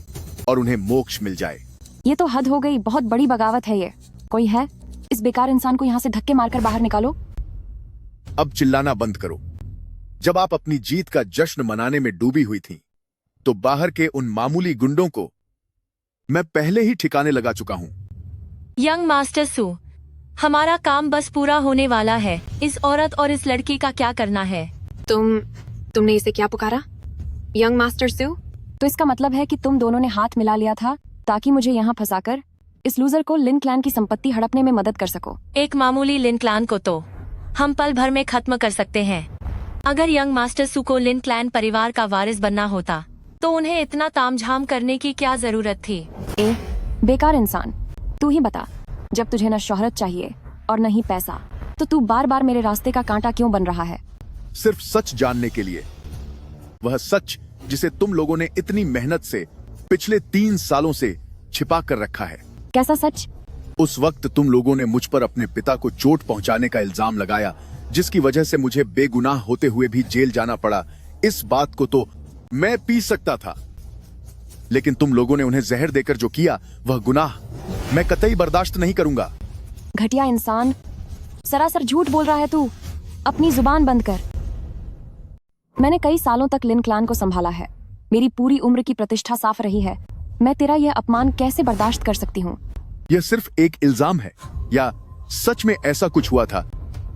और उन्हें मोक्ष मिल जाए। ये तो हद हो गई, बहुत बड़ी बगावत है ये। कोई है? इस बेकार इंसान को यहाँ से धक्के मारकर बाहर निकालो। अब चिल्लाना बंद करो। जब आप अपनी जीत का जश्न मनाने में डूबी हुई थीं, तो बाहर के उन मामूली गुंडों को मैं पहले ही ठिकाने लगा चुका हूं। यंग मास्टर सू, हमारा काम बस पूरा होने वाला है। इस औरत और इस लड़की का क्या करना है? तुमने इसे क्या पुकारा? यंग मास्टर सू? तो इसका मतलब है कि तुम दोनों ने हाथ मिला लिया था ताकि मुझे यहाँ फंसाकर इस लूजर को लिन क्लैन की संपत्ति हड़पने में मदद कर सको। एक मामूली लिन क्लैन को तो हम पल भर में खत्म कर सकते हैं। अगर यंग मास्टर सू को लिन क्लैन परिवार का वारिस बनना होता तो उन्हें इतना तामझाम करने की क्या जरूरत थी? ए बेकार इंसान, तू ही बता, जब तुझे न शोहरत चाहिए और न ही पैसा, तो तू बार बार मेरे रास्ते का कांटा क्यों बन रहा है? सिर्फ सच जानने के लिए। वह सच जिसे तुम लोगों ने इतनी मेहनत से पिछले 3 सालों से छिपा कर रखा है। कैसा सच? उस वक्त तुम लोगों ने मुझ पर अपने पिता को चोट पहुंचाने का इल्जाम लगाया, जिसकी वजह से मुझे बेगुनाह होते हुए भी जेल जाना पड़ा। इस बात को तो मैं पी सकता था, लेकिन तुम लोगों ने उन्हें जहर देकर जो किया वह गुनाह मैं कतई बर्दाश्त नहीं करूंगा। घटिया इंसान, सरासर झूठ बोल रहा है तू। अपनी जुबान बंद कर। मैंने कई सालों तक लिन क्लान को संभाला है। मेरी पूरी उम्र की प्रतिष्ठा साफ रही है। मैं तेरा यह अपमान कैसे बर्दाश्त कर सकती हूँ? यह सिर्फ एक इल्जाम है या सच में ऐसा कुछ हुआ था,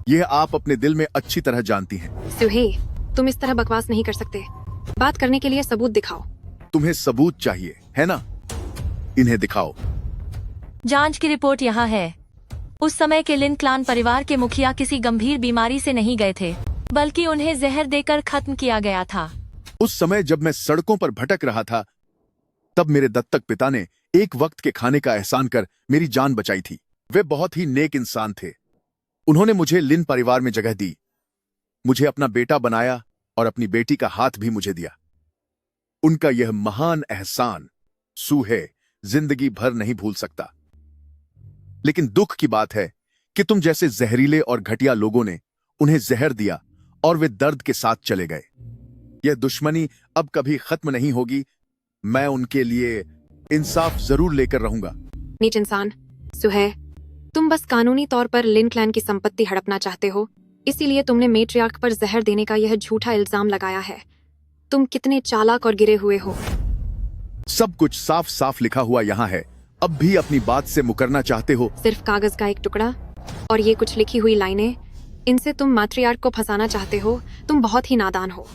यह आप अपने दिल में अच्छी तरह जानती हैं। सुहे, तुम इस तरह बकवास नहीं कर सकते। बात करने के लिए सबूत दिखाओ। तुम्हें सबूत चाहिए है ना? इन्हें दिखाओ। जांच की रिपोर्ट यहाँ है। उस समय के लिन क्लान परिवार के मुखिया किसी गंभीर बीमारी से नहीं गए थे, बल्कि उन्हें जहर देकर खत्म किया गया था। उस समय जब मैं सड़कों पर भटक रहा था, तब मेरे दत्तक पिता ने एक वक्त के खाने का एहसान कर मेरी जान बचाई थी। वे बहुत ही नेक इंसान थे। उन्होंने मुझे लिन परिवार में जगह दी, मुझे अपना बेटा बनाया और अपनी बेटी का हाथ भी मुझे दिया। उनका यह महान एहसान सूहे जिंदगी भर नहीं भूल सकता। लेकिन दुख की बात है कि तुम जैसे जहरीले और घटिया लोगों ने उन्हें जहर दिया और वे दर्द के साथ चले गए। यह दुश्मनी अब कभी खत्म नहीं होगी। मैं उनके लिए इंसाफ जरूर लेकर रहूंगा। नीच इंसान। सुहे, तुम बस कानूनी तौर पर लिन क्लैन की संपत्ति हड़पना चाहते हो, इसीलिए तुमने मेट्रियार्क पर जहर देने का यह झूठा इल्जाम लगाया है। तुम कितने चालाक और गिरे हुए हो। सब कुछ साफ साफ लिखा हुआ यहाँ है। अब भी अपनी बात से मुकरना चाहते हो? सिर्फ कागज का एक टुकड़ा और ये कुछ लिखी हुई लाइनें, इनसे तुम मैट्रियार्क को फंसाना चाहते हो। तुम बहुत ही नादान हो।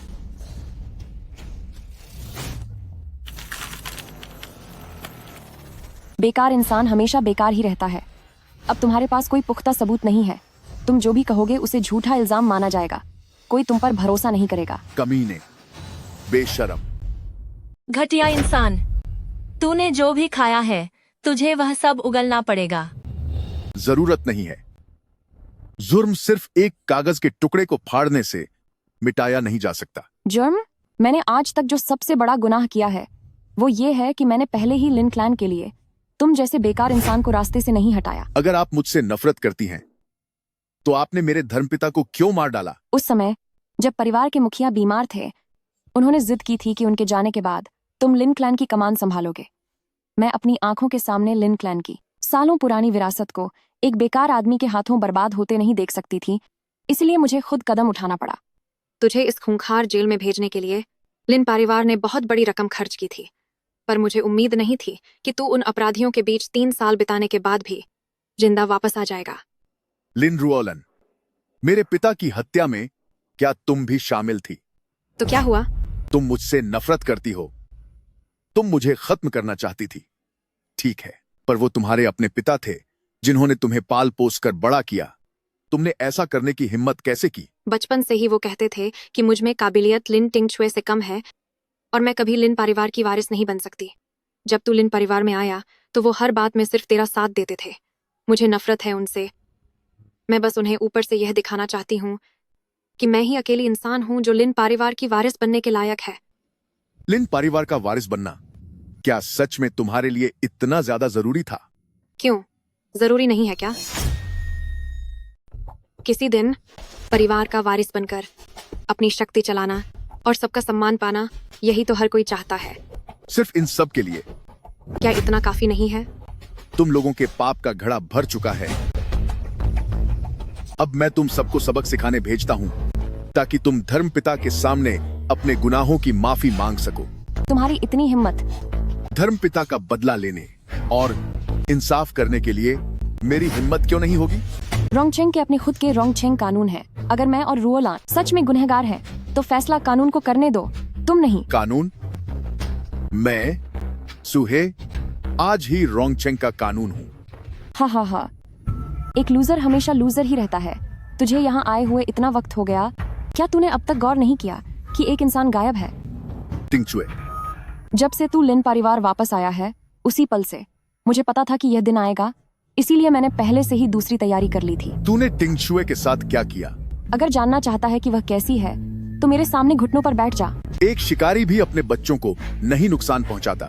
बेकार इंसान हमेशा बेकार ही रहता है। अब तुम्हारे पास कोई पुख्ता सबूत नहीं है। तुम जो भी कहोगे उसे झूठा इल्जाम माना जाएगा। कोई तुम पर भरोसा नहीं करेगा। कमीने, बेशरम, घटिया इंसान, तूने जो भी खाया है तुझे वह सब उगलना पड़ेगा। जरूरत नहीं है। जुर्म सिर्फ एक कागज के टुकड़े को फाड़ने से मिटाया नहीं जा सकता। जुर्म? मैंने आज तक जो सबसे बड़ा गुनाह किया है वो ये है कि मैंने पहले ही लिन क्लैन के लिए तुम जैसे बेकार इंसान को रास्ते से नहीं हटाया। अगर आप मुझसे नफरत करती हैं, तो आपने मेरे धर्मपिता को क्यों मार डाला? उस समय जब परिवार के मुखिया बीमार थे, उन्होंने जिद की थी कि उनके जाने के बाद तुम लिन क्लैन की कमान संभालोगे। मैं अपनी आंखों के सामने लिन क्लैन की सालों पुरानी विरासत को एक बेकार आदमी के हाथों बर्बाद होते नहीं देख सकती थी, इसलिए मुझे खुद कदम उठाना पड़ा। तुझे इस खूंखार जेल में भेजने के लिए लिन परिवार ने बहुत बड़ी रकम खर्च की थी, पर मुझे उम्मीद नहीं थी कि तू उन अपराधियों के बीच 3 साल बिताने के बाद भी जिंदा वापस आ जाएगा। लिन रुओलन, मेरे पिता की हत्या में क्या तुम भी शामिल थी? तो क्या हुआ? तुम मुझसे नफरत करती हो। तुम मुझे खत्म करना चाहती थी, ठीक है, पर वो तुम्हारे अपने पिता थे जिन्होंने तुम्हें पाल पोस कर बड़ा किया। तुमने ऐसा करने की हिम्मत कैसे की? बचपन से ही वो कहते थे कि मुझ में काबिलियत लिन टिंगचुए से कम है और मैं कभी लिन परिवार की वारिस नहीं बन सकती। जब तू लिन परिवार में आया तो वो हर बात में सिर्फ तेरा साथ देते थे। मुझे नफरत है उनसे। मैं बस उन्हें ऊपर से यह दिखाना चाहती हूँ कि मैं ही अकेली इंसान हूँ जो लिन परिवार की वारिस बनने के लायक है। लिन परिवार का वारिस बनना क्या सच में तुम्हारे लिए इतना ज्यादा जरूरी था? क्यों, जरूरी नहीं है क्या? किसी दिन परिवार का वारिस बनकर अपनी शक्ति चलाना और सबका सम्मान पाना, यही तो हर कोई चाहता है। सिर्फ इन सब के लिए क्या इतना काफी नहीं है? तुम लोगों के पाप का घड़ा भर चुका है। अब मैं तुम सबको सबक सिखाने भेजता हूँ ताकि तुम धर्मपिता के सामने अपने गुनाहों की माफी मांग सको। तुम्हारी इतनी हिम्मत धर्मपिता का बदला लेने और इंसाफ करने के लिए मेरी हिम्मत क्यों नहीं होगी? रोंगचेंग के अपने खुद के रोंगचेंग कानून है। अगर मैं और रुओलान सच में गुनहगार हैं, तो फैसला कानून को करने दो, तुम नहीं। कानून? मैं सुहे आज ही रोंगचेंग का कानून हूँ। हा। एक लूजर हमेशा लूजर ही रहता है। तुझे यहाँ आए हुए इतना वक्त हो गया, क्या तूने अब तक गौर नहीं किया कि एक इंसान गायब है? टिंगचुए, जब से तू लिन परिवार वापस आया है उसी पल से मुझे पता था कि यह दिन आएगा, इसीलिए मैंने पहले से ही दूसरी तैयारी कर ली थी। तूने टिंगशुए के साथ क्या किया? अगर जानना चाहता है कि वह कैसी है तो मेरे सामने घुटनों पर बैठ जा। एक शिकारी भी अपने बच्चों को नहीं नुकसान पहुंचाता।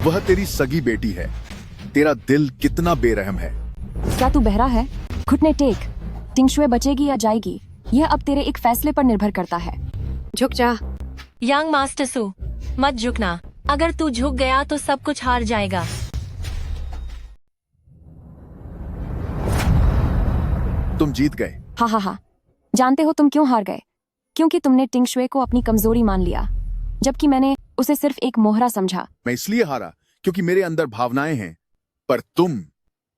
वह तेरी सगी बेटी है। तेरा दिल कितना बेरहम है। क्या तू बहरा है? घुटने टेक। टिंगशुए बचेगी या जाएगी यह अब तेरे एक फैसले पर निर्भर करता है। झुक जा। यंग मास्टर सू, मत झुकना। अगर तू झुक गया तो सब कुछ हार जाएगा। तुम जीत गए। हाँ। जानते हो तुम क्यों हार गए? क्योंकि तुमने टिंगशुए को अपनी कमजोरी मान लिया, जबकि मैंने उसे सिर्फ एक मोहरा समझा। मैं इसलिए हारा क्योंकि मेरे अंदर भावनाएं हैं, पर तुम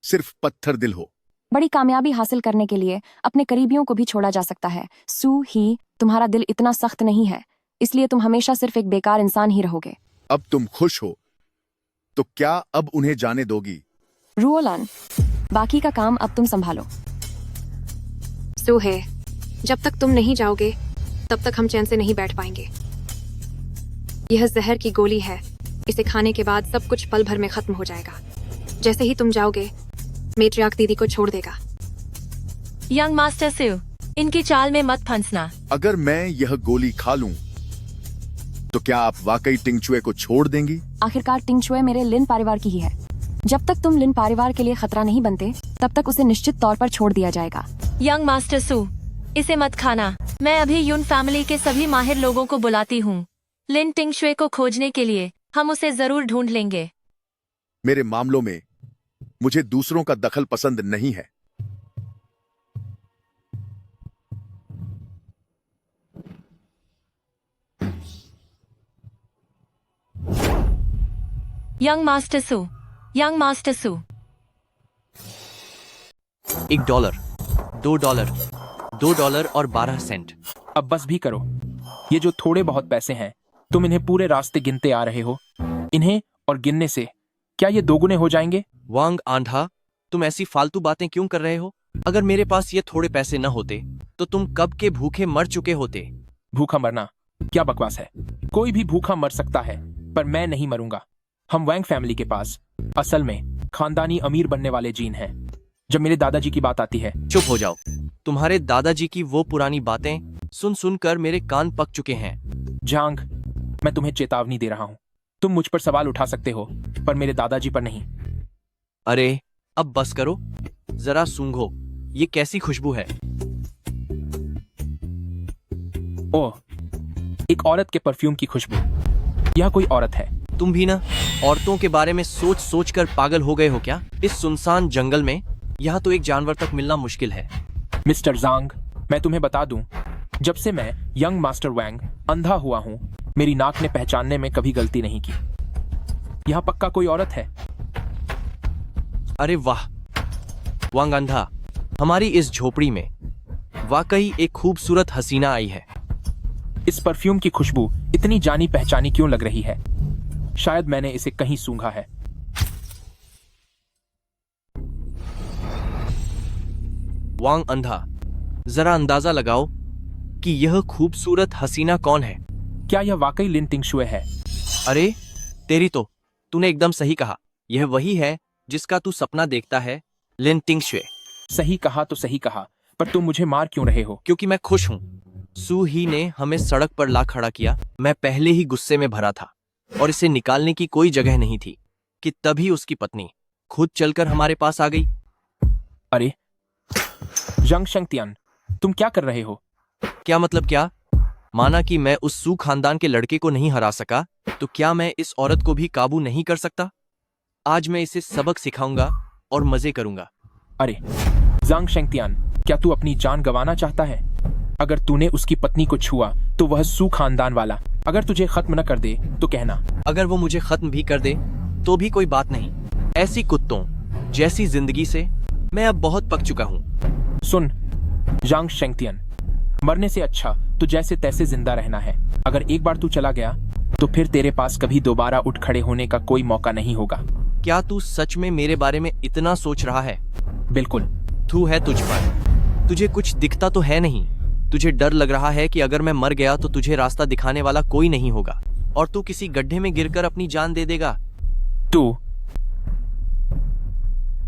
सिर्फ पत्थर दिल हो। बड़ी कामयाबी हासिल करने के लिए अपने करीबियों को भी छोड़ा जा सकता है। सू ही, तुम्हारा दिल इतना सख्त नहीं है, इसलिए तुम हमेशा सिर्फ एक बेकार इंसान ही रहोगे। अब तुम खुश हो तो क्या अब उन्हें जाने दोगी? रुओलन, बाकी का काम अब तुम संभालो। सू है, जब तक तुम नहीं जाओगे तब तक हम चैन से नहीं बैठ पाएंगे। यह जहर की गोली है, इसे खाने के बाद सब कुछ पल भर में खत्म हो जाएगा। जैसे ही तुम जाओगे मेट्रियार्क दीदी को छोड़ देगा। यंग मास्टर सू, इनकी चाल में मत फंसना। अगर मैं यह गोली खा लूं तो क्या आप वाकई टिंगचुए को छोड़ देंगी? आखिरकार टिंगशुए मेरे लिन परिवार की ही है। जब तक तुम लिन परिवार के लिए खतरा नहीं बनते तब तक उसे निश्चित तौर पर छोड़ दिया जाएगा। यंग मास्टर सू, इसे मत खाना। मैं अभी यून फैमिली के सभी माहिर लोगों को बुलाती हूँ। लिन टिंगशुए को खोजने के लिए हम उसे जरूर ढूंढ लेंगे। मेरे मामलों में मुझे दूसरों का दखल पसंद नहीं है। यंग मास्टर सू, यंग मास्टर सू। $1, $2, $2 और 12 सेंट। अब बस भी करो। ये जो थोड़े बहुत पैसे हैं तुम इन्हें पूरे रास्ते गिनते आ रहे हो। इन्हें और गिनने से क्या ये दोगुने हो जाएंगे? वांग आंधा, तुम ऐसी फालतू बातें क्यों कर रहे हो? अगर मेरे पास ये थोड़े पैसे न होते तो तुम कब के भूखे मर चुके होते। भूखा मरना क्या बकवास है? कोई भी भूखा मर सकता है, पर मैं नहीं मरूंगा। हम वैंग फैमिली के पास असल में खानदानी अमीर बनने वाले जीन हैं। जब मेरे दादाजी की बात आती है। चुप हो जाओ। तुम्हारे दादाजी की वो पुरानी बातें सुन सुनकर मेरे कान पक चुके हैं। जांग, मैं तुम्हें चेतावनी दे रहा हूँ। तुम मुझ पर सवाल उठा सकते हो, पर मेरे दादाजी पर नहीं। अरे अब बस करो, जरा सूंघो, ये कैसी खुशबू है? ओह, एक औरत के परफ्यूम की खुशबू। यह कोई औरत है। तुम भी ना औरतों के बारे में सोच सोच कर पागल हो गए हो क्या? इस सुनसान जंगल में यहाँ तो एक जानवर तक मिलना मुश्किल है। मिस्टर जांग, मैं तुम्हें बता दूं, जब से मैं यंग मास्टर वैंग अंधा हुआ हूँ, मेरी नाक ने पहचानने में कभी गलती नहीं की। यहाँ पक्का कोई औरत है। अरे वाह वांग अंधा, हमारी इस झोपड़ी में वाकई एक खूबसूरत हसीना आई है। इस परफ्यूम की खुशबू इतनी जानी पहचानी क्यों लग रही है? शायद मैंने इसे कहीं सूंघा है। वांग अंधा, जरा अंदाजा लगाओ कि यह खूबसूरत हसीना कौन है? क्या यह वाकई लिन टिंगशुए है? अरे तेरी तो, तूने एकदम सही कहा। यह वही है जिसका तू सपना देखता है, लिन टिंगशुए। सही कहा तो सही कहा, पर तुम मुझे मार क्यों रहे हो? क्योंकि मैं खुश हूँ। सू ही ने हमें सड़क पर ला खड़ा किया। मैं पहले ही गुस्से में भरा था और इसे निकालने की कोई जगह नहीं थी कि तभी उसकी पत्नी खुद चलकर हमारे पास आ गई। अरे जंग शेंगतियान, तुम क्या कर रहे हो? क्या मतलब क्या? माना कि मैं उस सू खानदान के लड़के को नहीं हरा सका, तो क्या मैं इस औरत को भी काबू नहीं कर सकता? आज मैं इसे सबक सिखाऊंगा और मजे करूंगा। अरे जांग शेंगतियान, क्या तू अपनी जान गंवाना चाहता है? अगर तूने उसकी पत्नी को छुआ तो वह सू खानदान वाला अगर तुझे खत्म न कर दे तो कहना। अगर वो मुझे खत्म भी कर दे तो भी कोई बात नहीं। ऐसी कुत्तों जैसी जिंदगी से मैं अब बहुत पक चुका हूँ। सुन जांग शेंगतियान, मरने से अच्छा तो जैसे तैसे जिंदा रहना है। अगर एक बार तू चला गया तो फिर तेरे पास कभी दोबारा उठ खड़े होने का कोई मौका नहीं होगा। क्या तू सच में मेरे बारे में इतना सोच रहा है? बिल्कुल। थू है तुझ पर। तुझे कुछ दिखता तो है नहीं। तुझे डर लग रहा है कि अगर मैं मर गया तो तुझे रास्ता दिखाने वाला कोई नहीं होगा। और तू किसी गड्ढे में गिरकर अपनी जान दे देगा। तू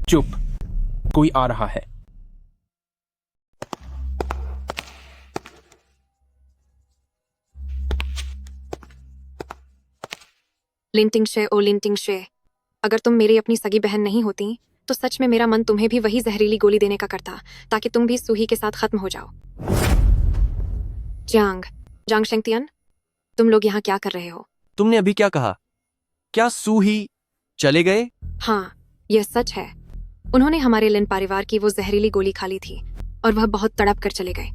चुप, कोई आ रहा है। लिंटिंगशे ओ लिंटिंगशे, अगर तुम मेरी अपनी सगी बहन नहीं होती तो सच में मेरा मन तुम्हें भी वही जहरीली गोली देने का करता, ताकि तुम भी सूही के साथ खत्म हो जाओ। जांग शेंगतियन, तुम लोग यहाँ क्या कर रहे हो? तुमने अभी क्या कहा? क्या सूही चले गए? हाँ, यह सच है। उन्होंने हमारे लिन परिवार की वो जहरीली गोली खा ली थी और वह बहुत तड़प कर चले गए।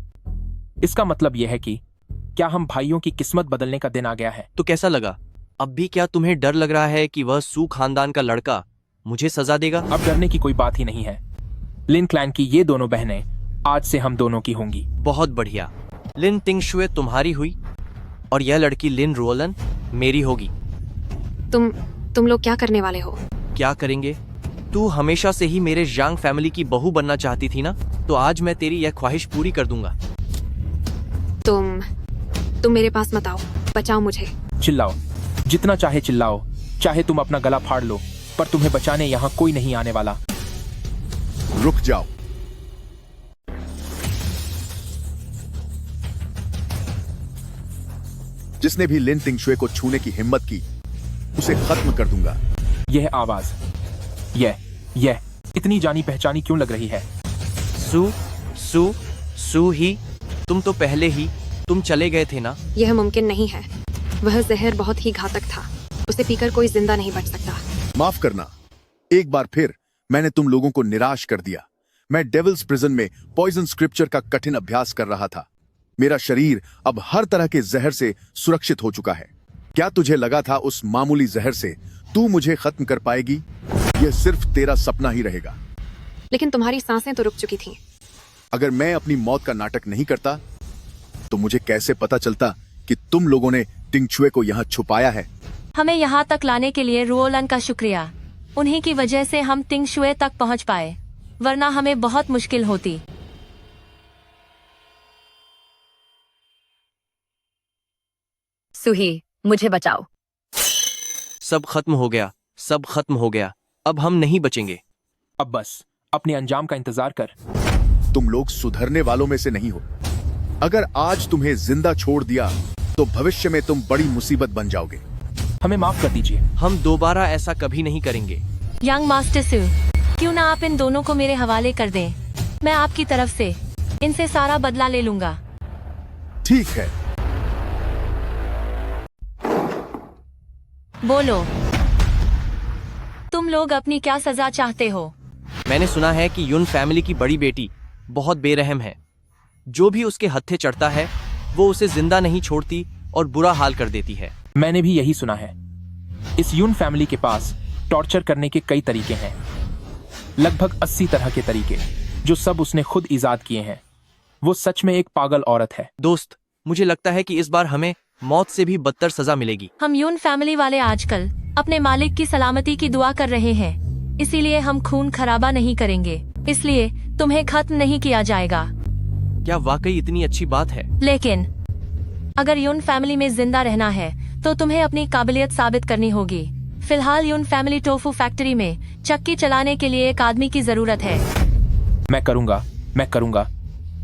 इसका मतलब यह है कि क्या हम भाइयों की किस्मत बदलने का दिन आ गया है? तो कैसा लगा? अब भी क्या तुम्हें डर लग रहा है कि वह सू खानदान का लड़का मुझे सजा देगा? अब डरने की कोई बात ही नहीं है। लिन क्लैन की ये दोनों बहनें आज से हम दोनों की होंगी। बहुत बढ़िया। लिन तिंगशुए तुम्हारी हुई और यह लड़की लिन रुओलन मेरी होगी। तुम लोग क्या करने वाले हो? क्या करेंगे? तू हमेशा से ही मेरे जांग फैमिली की बहू बनना चाहती थी ना, तो आज मैं तेरी यह ख्वाहिश पूरी कर दूंगा। तुम मेरे पास मत आओ, बचाओ मुझे। चिल्लाओ, जितना चाहे चिल्लाओ, चाहे तुम अपना गला फाड़ लो, पर तुम्हें बचाने यहाँ कोई नहीं आने वाला। रुक जाओ। जिसने भी लिन तिंगशुए को छूने की हिम्मत की, उसे खत्म कर दूंगा। यह आवाज, यह इतनी जानी पहचानी क्यों लग रही है? सू ही, तुम तो पहले ही तुम चले गए थे ना? यह मुमकिन नहीं है। वह जहर बहुत ही घातक था, उसे पीकर कोई जिंदा नहीं बच सकता। माफ करना, एक बार फिर मैंने तुम लोगों को निराश कर दिया। मैं डेविल्स प्रिजन में पॉइजन स्क्रिप्चर का कठिन अभ्यास कर रहा था। मेरा शरीर अब हर तरह के जहर से सुरक्षित हो चुका है। क्या तुझे लगा था उस मामूली जहर से तू मुझे खत्म कर पाएगी? यह सिर्फ तेरा सपना ही रहेगा। लेकिन तुम्हारी सांसें तो रुक चुकी थीं। अगर मैं अपनी मौत का नाटक नहीं करता, तो मुझे कैसे पता चलता कि तुम लोगों ने तिंगशुए को यहाँ छुपाया है? हमें यहाँ तक लाने के लिए रुओलन का शुक्रिया। उन्हीं की वजह से हम तिंगशुए तक पहुँच पाए, वरना हमें बहुत मुश्किल होती। सुही, मुझे बचाओ। सब खत्म हो गया, सब खत्म हो गया। अब हम नहीं बचेंगे। अब बस अपने अंजाम का इंतजार कर। तुम लोग सुधरने वालों में से नहीं हो। अगर आज तुम्हें जिंदा छोड़ दिया, तो भविष्य में तुम बड़ी मुसीबत बन जाओगे। हमें माफ कर दीजिए। हम दोबारा ऐसा कभी नहीं करेंगे। यंग मास्टर सू, क्यों ना आप इन दोनों को मेरे हवाले कर दें? मैं आपकी तरफ से इनसे सारा बदला ले लूंगा। ठीक है। बोलो, तुम लोग अपनी क्या सजा चाहते हो? मैंने सुना है कि युन फैमिली की बड़ी बेटी बहुत बेरहम है। जो भी उसके हत्थे चढ़ता है, वो उसे जिंदा नहीं छोड़ती और बुरा हाल कर देती है। मैंने भी यही सुना है। इस यून फैमिली के पास टॉर्चर करने के कई तरीके हैं, लगभग 80 तरह के तरीके, जो सब उसने खुद इजाद किए हैं। वो सच में एक पागल औरत है। दोस्त, मुझे लगता है कि इस बार हमें मौत से भी बदतर सजा मिलेगी। हम यून फैमिली वाले आजकल अपने मालिक की सलामती की दुआ कर रहे हैं, इसीलिए हम खून खराबा नहीं करेंगे। इसलिए तुम्हें खत्म नहीं किया जाएगा। क्या वाकई इतनी अच्छी बात है? लेकिन अगर यून फैमिली में जिंदा रहना है, तो तुम्हें अपनी काबिलियत साबित करनी होगी। फिलहाल यून फैमिली टोफू फैक्ट्री में चक्की चलाने के लिए एक आदमी की जरूरत है। मैं करूंगा,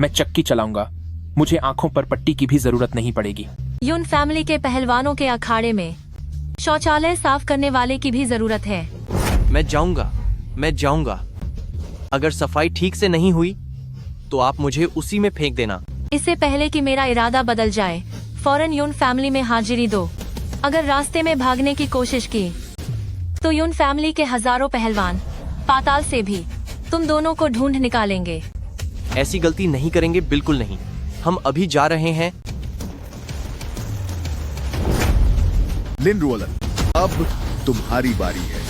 मैं चक्की चलाऊंगा। मुझे आंखों पर पट्टी की भी जरूरत नहीं पड़ेगी। यून फैमिली के पहलवानों के अखाड़े में शौचालय साफ करने वाले की भी जरूरत है। मैं जाऊंगा। अगर सफाई ठीक से नहीं हुई, तो आप मुझे उसी में फेंक देना। इससे पहले कि मेरा इरादा बदल जाए, फौरन यून फैमिली में हाजिरी दो। अगर रास्ते में भागने की कोशिश की, तो यून फैमिली के हजारों पहलवान पाताल से भी तुम दोनों को ढूंढ निकालेंगे। ऐसी गलती नहीं करेंगे, बिल्कुल नहीं। हम अभी जा रहे हैं। लिन रुओलन, अब तुम्हारी बारी है।